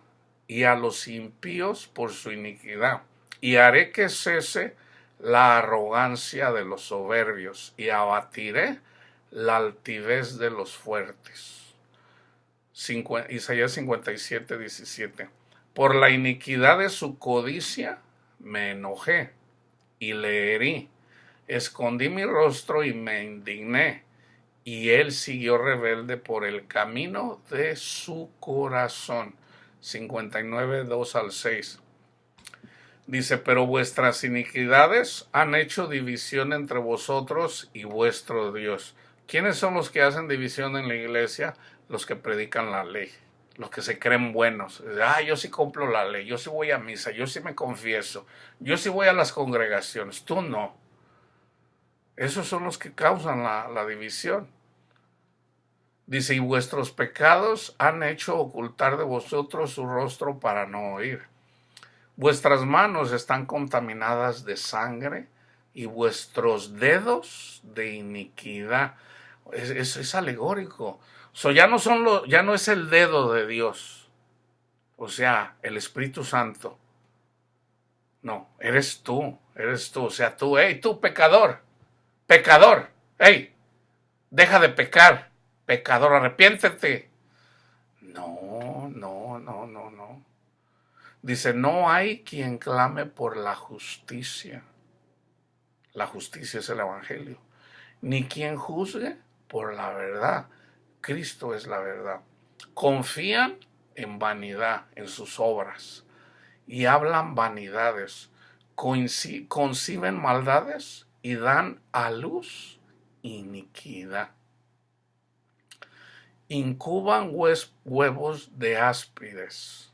y a los impíos por su iniquidad. Y haré que cese la arrogancia de los soberbios y abatiré la altivez de los fuertes. Isaías 57:17. Por la iniquidad de su codicia me enojé y le herí. Escondí mi rostro y me indigné. Y él siguió rebelde por el camino de su corazón. 59:2-6. Dice, pero vuestras iniquidades han hecho división entre vosotros y vuestro Dios. ¿Quiénes son los que hacen división en la iglesia? Los que predican la ley, los que se creen buenos. Yo sí cumplo la ley, yo sí voy a misa, yo sí me confieso, yo sí voy a las congregaciones, tú no. Esos son los que causan la división. Dice, y vuestros pecados han hecho ocultar de vosotros su rostro para no oír. Vuestras manos están contaminadas de sangre y vuestros dedos de iniquidad. Es alegórico. Ya no es el dedo de Dios. O sea, el Espíritu Santo. No, eres tú. O sea, tú pecador. Pecador. Deja de pecar. Pecador, arrepiéntete. No. Dice, no hay quien clame por la justicia. La justicia es el evangelio. Ni quien juzgue por la verdad. Cristo es la verdad. Confían en vanidad, en sus obras, y hablan vanidades. Conciben maldades y dan a luz iniquidad. Incuban huevos de áspides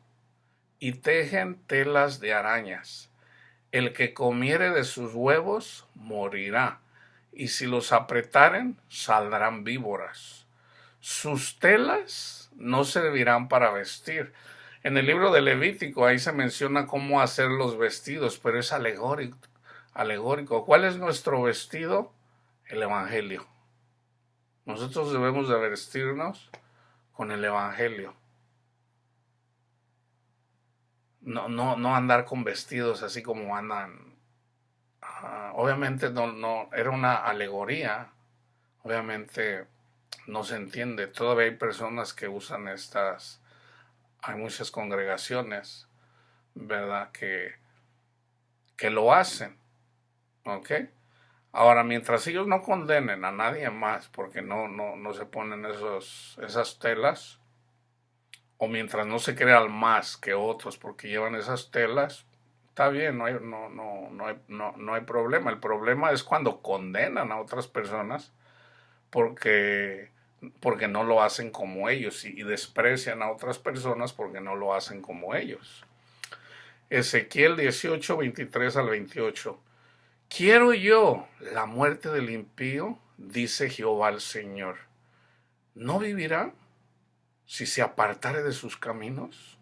y tejen telas de arañas. El que comiere de sus huevos morirá, y si los apretaren saldrán víboras. Sus telas no servirán para vestir. En el libro de Levítico ahí se menciona cómo hacer los vestidos, pero es alegórico. ¿Cuál es nuestro vestido? El evangelio. Nosotros debemos de vestirnos con el evangelio. No andar con vestidos así como andan. Obviamente no era una alegoría. Obviamente no se entiende. Todavía hay personas que usan hay muchas congregaciones, ¿verdad? Que lo hacen. ¿Ok? Ahora, mientras ellos no condenen a nadie más porque no se ponen esas telas, o mientras no se crean más que otros porque llevan esas telas, está bien, no hay problema. El problema es cuando condenan a otras personas porque, porque no lo hacen como ellos y desprecian a otras personas porque no lo hacen como ellos. Ezequiel 18, 23 al 28. ¿Quiero yo la muerte del impío? Dice Jehová el Señor. ¿No vivirá si se apartare de sus caminos?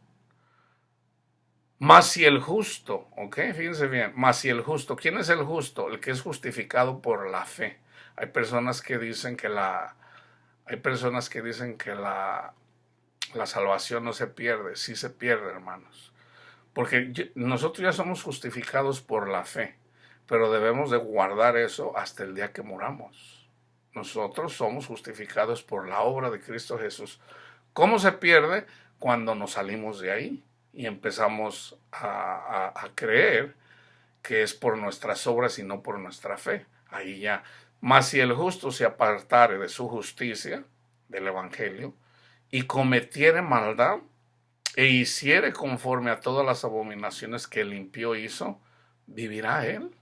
Mas si el justo, ok, fíjense bien, mas si el justo, ¿quién es el justo? El que es justificado por la fe. Hay personas que dicen que la salvación no se pierde, sí se pierde, hermanos. Porque nosotros ya somos justificados por la fe, pero debemos de guardar eso hasta el día que moramos. Nosotros somos justificados por la obra de Cristo Jesús. ¿Cómo se pierde? Cuando nos salimos de ahí y empezamos a creer que es por nuestras obras y no por nuestra fe. Ahí ya. Mas si el justo se apartare de su justicia, del evangelio, y cometiere maldad, e hiciere conforme a todas las abominaciones que el impío hizo, ¿vivirá él?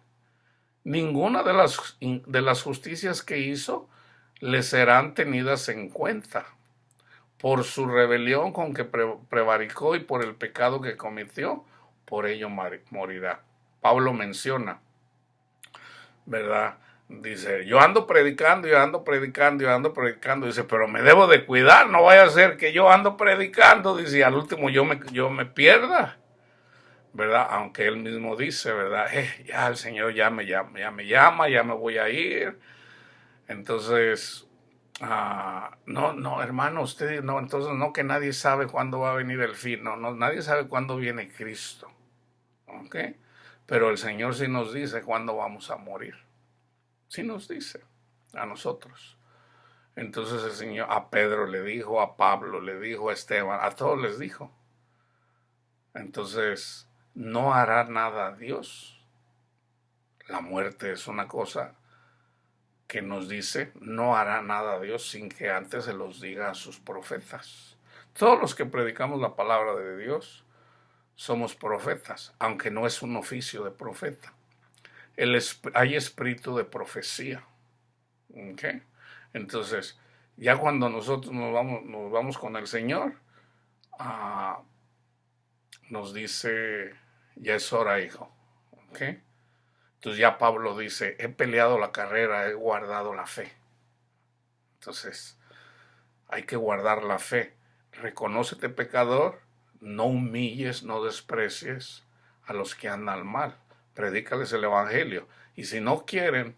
Ninguna de las justicias que hizo le serán tenidas en cuenta. Por su rebelión con que prevaricó y por el pecado que cometió, por ello morirá. Pablo menciona, ¿verdad? Dice, yo ando predicando, dice, pero me debo de cuidar, no vaya a ser que yo ando predicando, dice, y al último yo me pierda, ¿verdad? Aunque él mismo dice, ¿verdad? Ya el Señor ya me llama, ya me voy a ir. Entonces, no, hermano, usted no, entonces no, que nadie sabe cuándo va a venir el fin, no, nadie sabe cuándo viene Cristo, ¿ok? Pero el Señor sí nos dice cuándo vamos a morir. Sí nos dice a nosotros. Entonces el Señor a Pedro le dijo, a Pablo le dijo, a Esteban, a todos les dijo. Entonces, no hará nada Dios. La muerte es una cosa que nos dice, no hará nada Dios sin que antes se los diga a sus profetas. Todos los que predicamos la palabra de Dios somos profetas, aunque no es un oficio de profeta. Hay espíritu de profecía. ¿Okay? Entonces, ya cuando nosotros nos vamos con el Señor, nos dice, ya es hora, hijo. ¿Okay? Entonces ya Pablo dice, he peleado la carrera, he guardado la fe. Entonces, hay que guardar la fe. Reconócete pecador, no humilles, no desprecies a los que andan mal. Predícales el evangelio. Y si no quieren,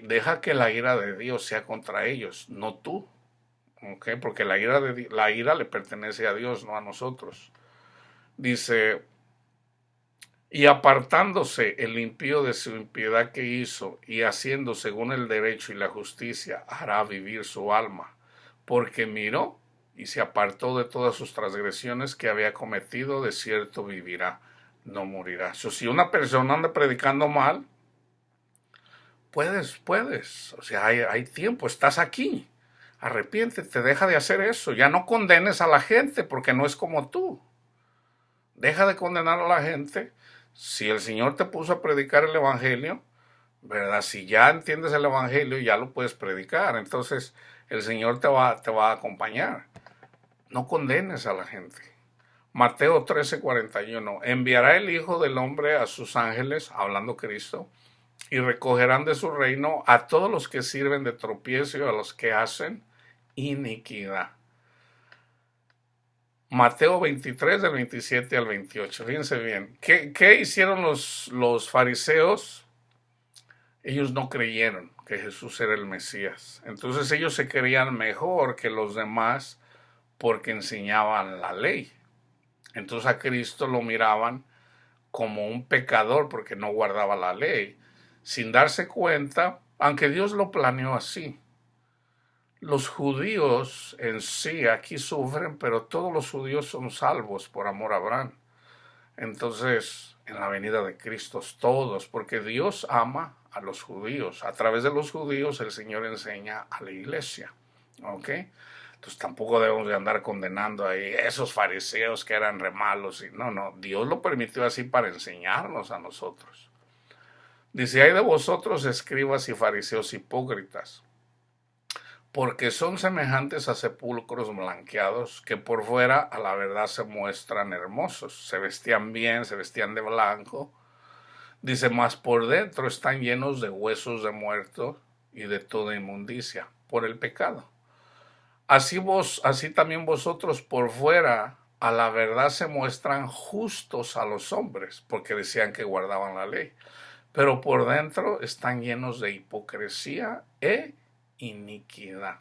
deja que la ira de Dios sea contra ellos, no tú. ¿Okay? Porque la ira le pertenece a Dios, no a nosotros. Dice, y apartándose el impío de su impiedad que hizo, y haciendo según el derecho y la justicia, hará vivir su alma, porque miró y se apartó de todas sus transgresiones que había cometido, de cierto vivirá, no morirá. Si una persona anda predicando mal, puedes, o sea, hay tiempo, estás aquí, arrepiéntete, deja de hacer eso, ya no condenes a la gente porque no es como tú, deja de condenar a la gente. Si el Señor te puso a predicar el evangelio, ¿verdad? Si ya entiendes el evangelio, ya lo puedes predicar, entonces el Señor te va a acompañar. No condenes a la gente. Mateo 13:41, enviará el Hijo del Hombre a sus ángeles, hablando Cristo, y recogerán de su reino a todos los que sirven de tropiezo y a los que hacen iniquidad. Mateo 23, del 27 al 28. Fíjense bien. ¿Qué hicieron los fariseos? Ellos no creyeron que Jesús era el Mesías. Entonces ellos se creían mejor que los demás porque enseñaban la ley. Entonces a Cristo lo miraban como un pecador porque no guardaba la ley, sin darse cuenta, aunque Dios lo planeó así. Los judíos en sí aquí sufren, pero todos los judíos son salvos por amor a Abraham. Entonces, en la venida de Cristo, todos, porque Dios ama a los judíos. A través de los judíos el Señor enseña a la iglesia. ¿Ok? Entonces tampoco debemos de andar condenando ahí esos fariseos que eran re malos. No, Dios lo permitió así para enseñarnos a nosotros. Dice, hay de vosotros escribas y fariseos hipócritas, porque son semejantes a sepulcros blanqueados, que por fuera a la verdad se muestran hermosos, se vestían bien, se vestían de blanco. Dice, mas por dentro están llenos de huesos de muertos y de toda inmundicia, por el pecado. Así también vosotros por fuera a la verdad se muestran justos a los hombres, porque decían que guardaban la ley, pero por dentro están llenos de hipocresía e iniquidad.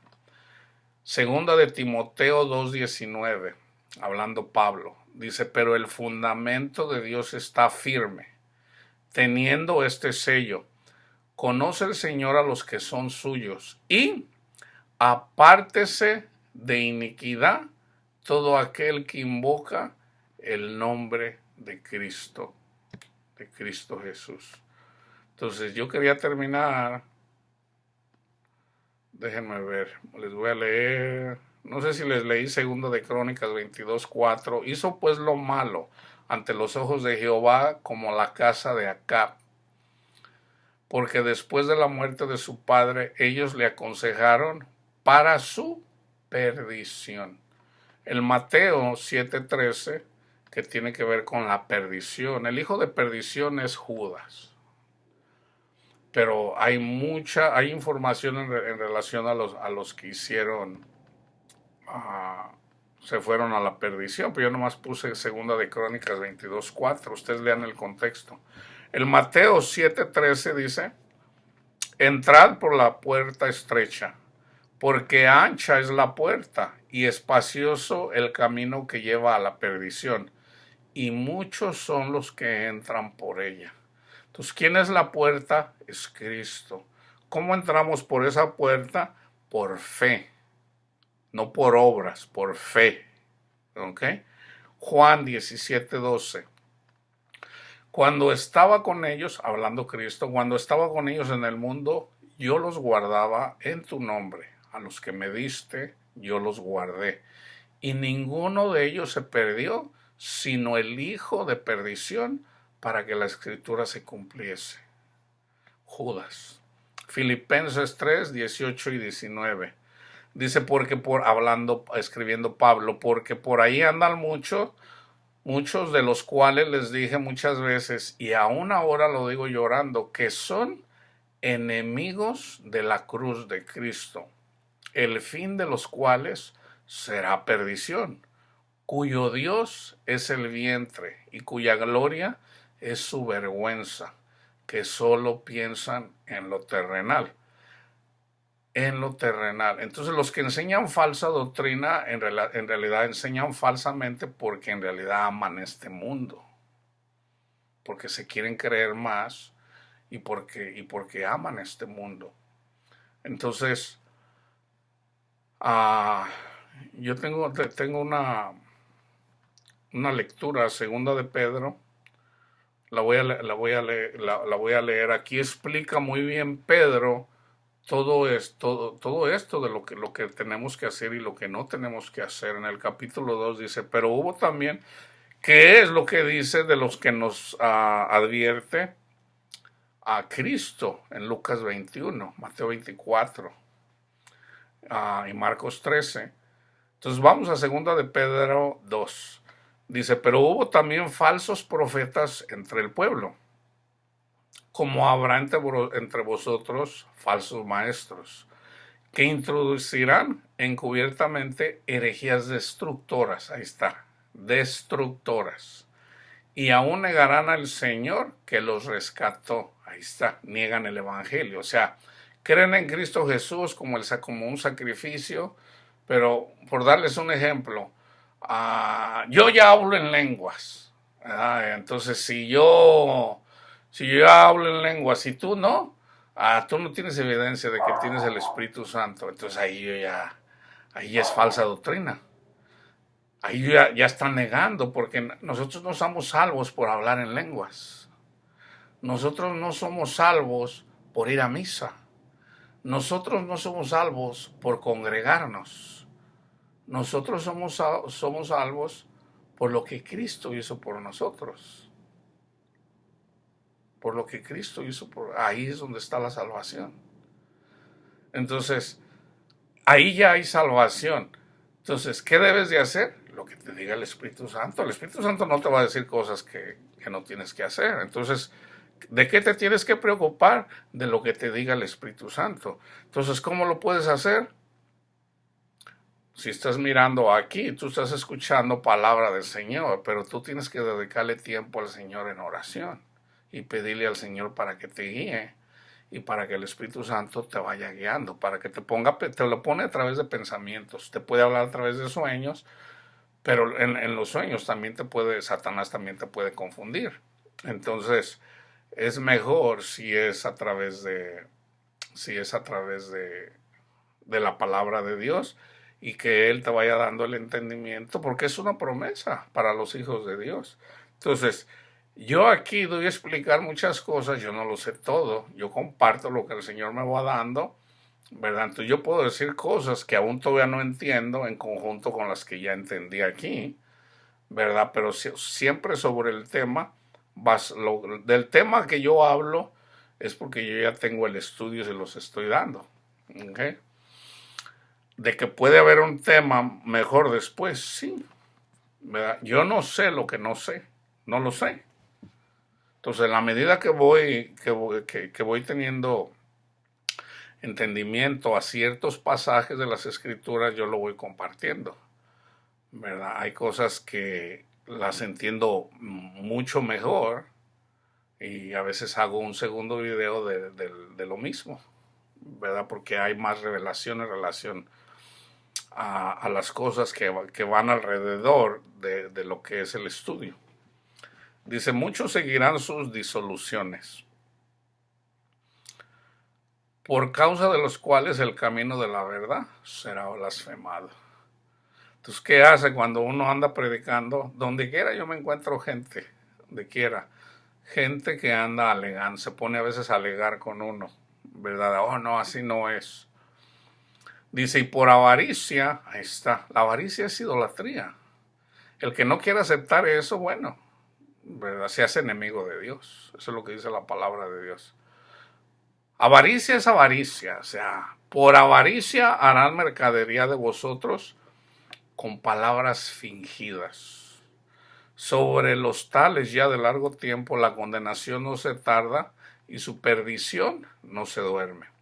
Segunda de Timoteo 2:19, hablando Pablo, dice, pero el fundamento de Dios está firme, teniendo este sello, conoce el Señor a los que son suyos, y apártese de iniquidad todo aquel que invoca el nombre de Cristo Jesús. Entonces yo quería terminar, déjenme ver, les voy a leer, no sé si les leí Segunda de Crónicas 22:4, hizo pues lo malo ante los ojos de Jehová como la casa de Acab, porque después de la muerte de su padre ellos le aconsejaron para su perdición. El Mateo 7:13, que tiene que ver con la perdición. El hijo de perdición es Judas. Pero hay información en relación a los que hicieron, se fueron a la perdición, pero yo nomás puse Segunda de Crónicas 22:4, ustedes lean el contexto. El Mateo 7:13 dice, entrad por la puerta estrecha, porque ancha es la puerta y espacioso el camino que lleva a la perdición, y muchos son los que entran por ella. Entonces, ¿quién es la puerta? Es Cristo. ¿Cómo entramos por esa puerta? Por fe, no por obras, por fe. ¿Ok? Juan 17:12. Cuando estaba con ellos, hablando Cristo, cuando estaba con ellos en el mundo, yo los guardaba en tu nombre. A los que me diste, yo los guardé. Y ninguno de ellos se perdió, sino el hijo de perdición, para que la escritura se cumpliese. Judas. Filipenses 3:18 y 19. Dice, porque escribiendo Pablo, porque por ahí andan muchos de los cuales les dije muchas veces, y aún ahora lo digo llorando, que son enemigos de la cruz de Cristo, el fin de los cuales será perdición, cuyo Dios es el vientre y cuya gloria es su vergüenza, que solo piensan en lo terrenal. Entonces los que enseñan falsa doctrina en realidad enseñan falsamente porque en realidad aman este mundo, porque se quieren creer más y porque aman este mundo. Entonces, yo tengo una lectura, Segunda de Pedro, la voy a leer. Aquí explica muy bien Pedro todo esto de lo que tenemos que hacer y lo que no tenemos que hacer. En el capítulo 2 dice, pero hubo también, ¿qué es lo que dice de los que nos advierte a Cristo en Lucas 21, Mateo 24 y Marcos 13? Entonces vamos a Segunda de Pedro 2. Dice, pero hubo también falsos profetas entre el pueblo, como habrá entre vosotros falsos maestros, que introducirán encubiertamente herejías destructoras, ahí está, destructoras, y aún negarán al Señor que los rescató, ahí está, niegan el Evangelio, o sea, creen en Cristo Jesús como un sacrificio, pero por darles un ejemplo, yo ya hablo en lenguas, entonces si yo ya hablo en lenguas y tú no, tú no tienes evidencia de que tienes el Espíritu Santo, entonces ahí ya es falsa doctrina. Ahí ya están negando, porque nosotros no somos salvos por hablar en lenguas. Nosotros no somos salvos por ir a misa. Nosotros no somos salvos por congregarnos. Nosotros somos salvos por lo que Cristo hizo por nosotros. Por lo que Cristo hizo ahí es donde está la salvación. Entonces, ahí ya hay salvación. Entonces, ¿qué debes de hacer? Lo que te diga el Espíritu Santo. El Espíritu Santo no te va a decir cosas que no tienes que hacer. Entonces, ¿de qué te tienes que preocupar? De lo que te diga el Espíritu Santo. Entonces, ¿cómo lo puedes hacer? Si estás mirando aquí, tú estás escuchando palabra del Señor, pero tú tienes que dedicarle tiempo al Señor en oración y pedirle al Señor para que te guíe y para que el Espíritu Santo te vaya guiando, para que te lo pone a través de pensamientos, te puede hablar a través de sueños, pero en los sueños también Satanás también te puede confundir. Entonces, es mejor si es a través de la palabra de Dios y que Él te vaya dando el entendimiento, porque es una promesa para los hijos de Dios. Entonces, yo aquí doy a explicar muchas cosas, yo no lo sé todo, yo comparto lo que el Señor me va dando, ¿verdad? Entonces yo puedo decir cosas que aún todavía no entiendo en conjunto con las que ya entendí aquí, ¿verdad? Pero siempre sobre el tema, del tema que yo hablo, es porque yo ya tengo el estudio y se los estoy dando, ¿ok? De que puede haber un tema mejor después, sí, ¿verdad? Yo no sé lo que no sé, no lo sé. Entonces, en la medida que voy teniendo entendimiento a ciertos pasajes de las Escrituras, yo lo voy compartiendo, ¿verdad? Hay cosas que las entiendo mucho mejor y a veces hago un segundo video de lo mismo, ¿verdad? Porque hay más revelación en relación a las cosas que van alrededor de lo que es el estudio. Dice, muchos seguirán sus disoluciones, por causa de los cuales el camino de la verdad será blasfemado. Entonces, ¿qué hace cuando uno anda predicando? Donde quiera yo me encuentro gente, donde quiera, gente que anda alegando, se pone a veces a alegar con uno, ¿verdad? Oh, no, así no es. Dice, y por avaricia, ahí está, la avaricia es idolatría. El que no quiere aceptar eso, bueno, ¿verdad? Se hace enemigo de Dios. Eso es lo que dice la palabra de Dios. Avaricia es avaricia, o sea, por avaricia harán mercadería de vosotros con palabras fingidas. Sobre los tales ya de largo tiempo la condenación no se tarda y su perdición no se duerme.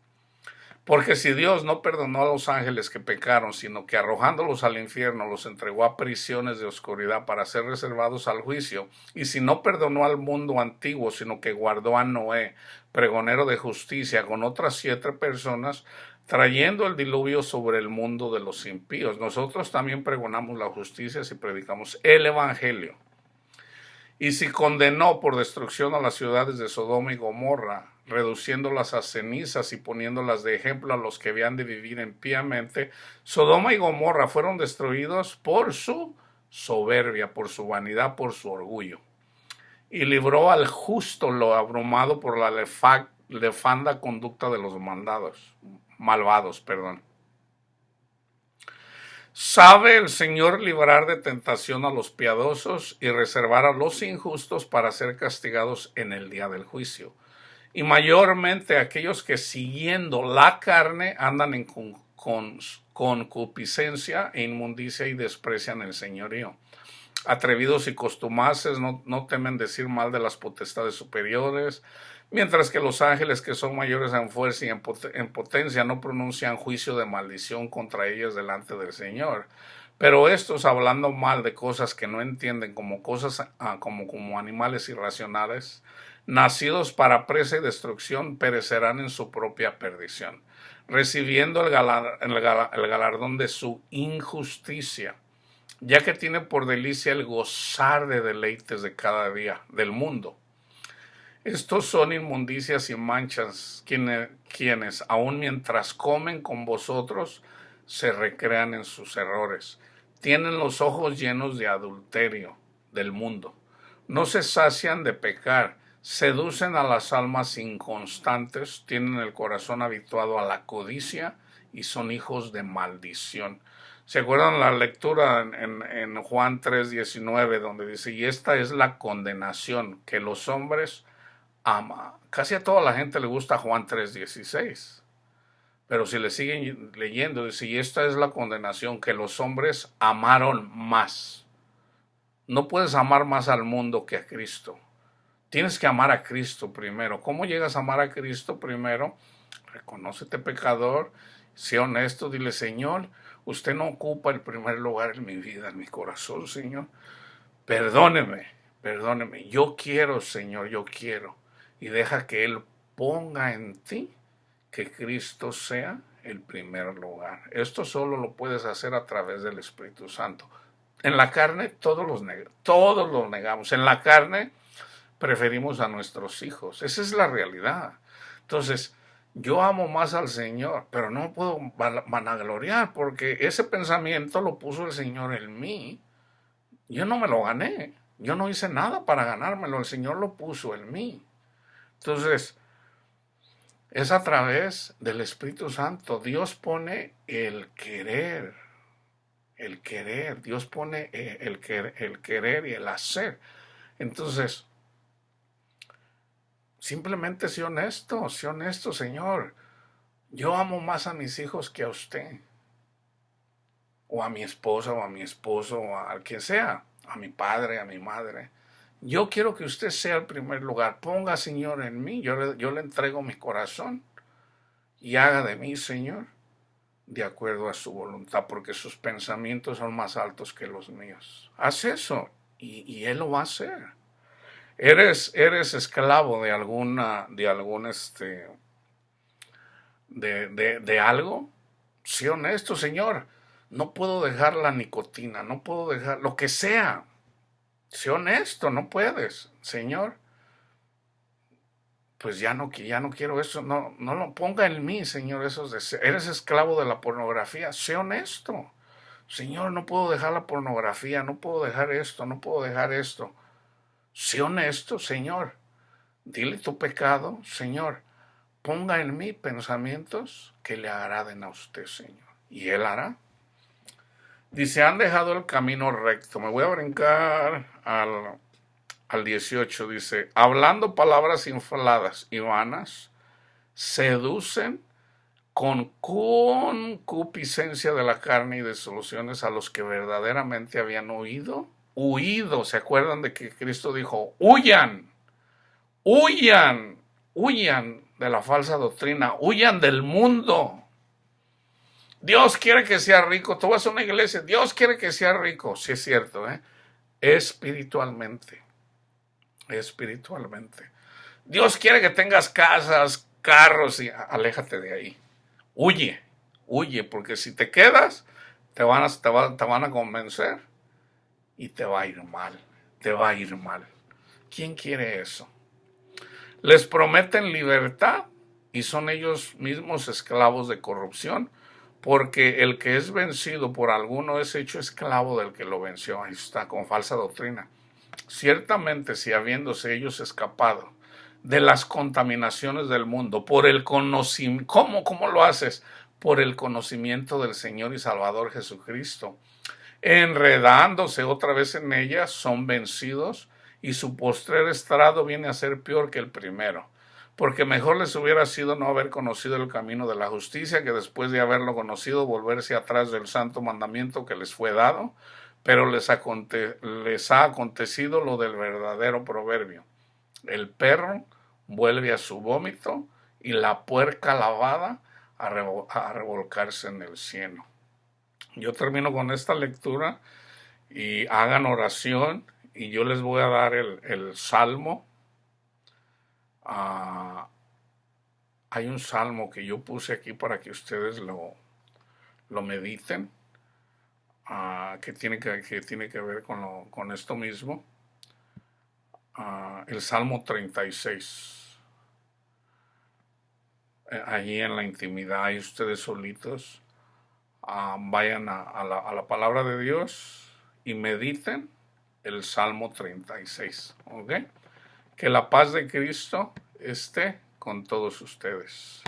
Porque si Dios no perdonó a los ángeles que pecaron, sino que arrojándolos al infierno los entregó a prisiones de oscuridad para ser reservados al juicio, y si no perdonó al mundo antiguo, sino que guardó a Noé, pregonero de justicia, con otras 7 personas, trayendo el diluvio sobre el mundo de los impíos. Nosotros también pregonamos la justicia si predicamos el evangelio. Y si condenó por destrucción a las ciudades de Sodoma y Gomorra, reduciéndolas a cenizas y poniéndolas de ejemplo a los que habían de vivir impíamente, Sodoma y Gomorra fueron destruidos por su soberbia, por su vanidad, por su orgullo. Y libró al justo lo abrumado por la lefanda conducta de los malvados. Sabe el Señor librar de tentación a los piadosos y reservar a los injustos para ser castigados en el día del juicio. Y mayormente aquellos que siguiendo la carne andan en concupiscencia e inmundicia y desprecian el señorío. Atrevidos y costumaces no temen decir mal de las potestades superiores, mientras que los ángeles que son mayores en fuerza y en potencia no pronuncian juicio de maldición contra ellas delante del Señor. Pero estos, hablando mal de cosas que no entienden, como cosas como animales irracionales, nacidos para presa y destrucción, perecerán en su propia perdición, recibiendo el galardón de su injusticia, ya que tiene por delicia el gozar de deleites de cada día del mundo. Estos son inmundicias y manchas, quienes aun mientras comen con vosotros se recrean en sus errores. Tienen los ojos llenos de adulterio del mundo. No se sacian de pecar, seducen a las almas inconstantes, tienen el corazón habituado a la codicia y son hijos de maldición. ¿Se acuerdan la lectura en Juan 3:19 donde dice, y esta es la condenación, que los hombres aman? Casi a toda la gente le gusta Juan 3:16, pero si le siguen leyendo, dice, y esta es la condenación, que los hombres amaron más. No puedes amar más al mundo que a Cristo. Tienes que amar a Cristo primero. ¿Cómo llegas a amar a Cristo primero? Reconócete pecador, sé honesto, dile, Señor, usted no ocupa el primer lugar en mi vida, en mi corazón, Señor. Perdóneme, perdóneme. Yo quiero, Señor, yo quiero. Y deja que Él ponga en ti que Cristo sea el primer lugar. Esto solo lo puedes hacer a través del Espíritu Santo. En la carne todos los negamos. En la carne preferimos a nuestros hijos. Esa es la realidad. Entonces, yo amo más al Señor, pero no puedo vanagloriar porque ese pensamiento lo puso el Señor en mí. Yo no me lo gané. Yo no hice nada para ganármelo. El Señor lo puso en mí. Entonces, es a través del Espíritu Santo. Dios pone el querer. El querer. Dios pone el querer y el hacer. Entonces, simplemente sé honesto, Señor. Yo amo más a mis hijos que a usted. O a mi esposa, o a mi esposo, o a quien sea. A mi padre, a mi madre. Yo quiero que usted sea el primer lugar. Ponga, Señor, en mí. Yo le entrego mi corazón. Y haga de mí, Señor, de acuerdo a su voluntad. Porque sus pensamientos son más altos que los míos. Haz eso. Y Él lo va a hacer. Eres esclavo de algo. Sé honesto, Señor. No puedo dejar la nicotina, no puedo dejar lo que sea. Sé honesto, no puedes, Señor. Pues ya no quiero eso, no lo ponga en mí, Señor, esos deseos. Eres esclavo de la pornografía, sé honesto. Señor, no puedo dejar la pornografía, no puedo dejar esto, no puedo dejar esto. Sé honesto, Señor. Dile tu pecado, Señor. Ponga en mí pensamientos que le agraden a usted, Señor. Y Él hará. Dice, han dejado el camino recto. Me voy a brincar al 18. Dice, hablando palabras infladas y vanas, seducen con concupiscencia de la carne y de soluciones a los que verdaderamente habían huido. ¿Se acuerdan de que Cristo dijo, huyan de la falsa doctrina, huyan del mundo? Dios quiere que sea rico. Tú vas a una iglesia, Dios quiere que sea rico. Sí es cierto, espiritualmente. Dios quiere que tengas casas, carros, y aléjate de ahí. Huye, porque si te quedas, te van a convencer y te va a ir mal. ¿Quién quiere eso? Les prometen libertad y son ellos mismos esclavos de corrupción, porque el que es vencido por alguno es hecho esclavo del que lo venció. Ahí está, con falsa doctrina. Ciertamente, si habiéndose ellos escapado de las contaminaciones del mundo por el conocimiento, ¿cómo lo haces? Por el conocimiento del Señor y Salvador Jesucristo, enredándose otra vez en ellas, son vencidos, y su postrer estrado viene a ser peor que el primero. Porque mejor les hubiera sido no haber conocido el camino de la justicia, que después de haberlo conocido volverse atrás del santo mandamiento que les fue dado. Pero les ha acontecido lo del verdadero proverbio. El perro vuelve a su vómito y la puerca lavada a revolcarse en el cieno. Yo termino con esta lectura y hagan oración, y yo les voy a dar el salmo. Hay un salmo que yo puse aquí para que ustedes lo mediten, que tiene que ver con esto mismo. El Salmo 36. Allí en la intimidad, y ustedes solitos, vayan a la palabra de Dios y mediten el Salmo 36. ¿Ok? Que la paz de Cristo esté con todos ustedes.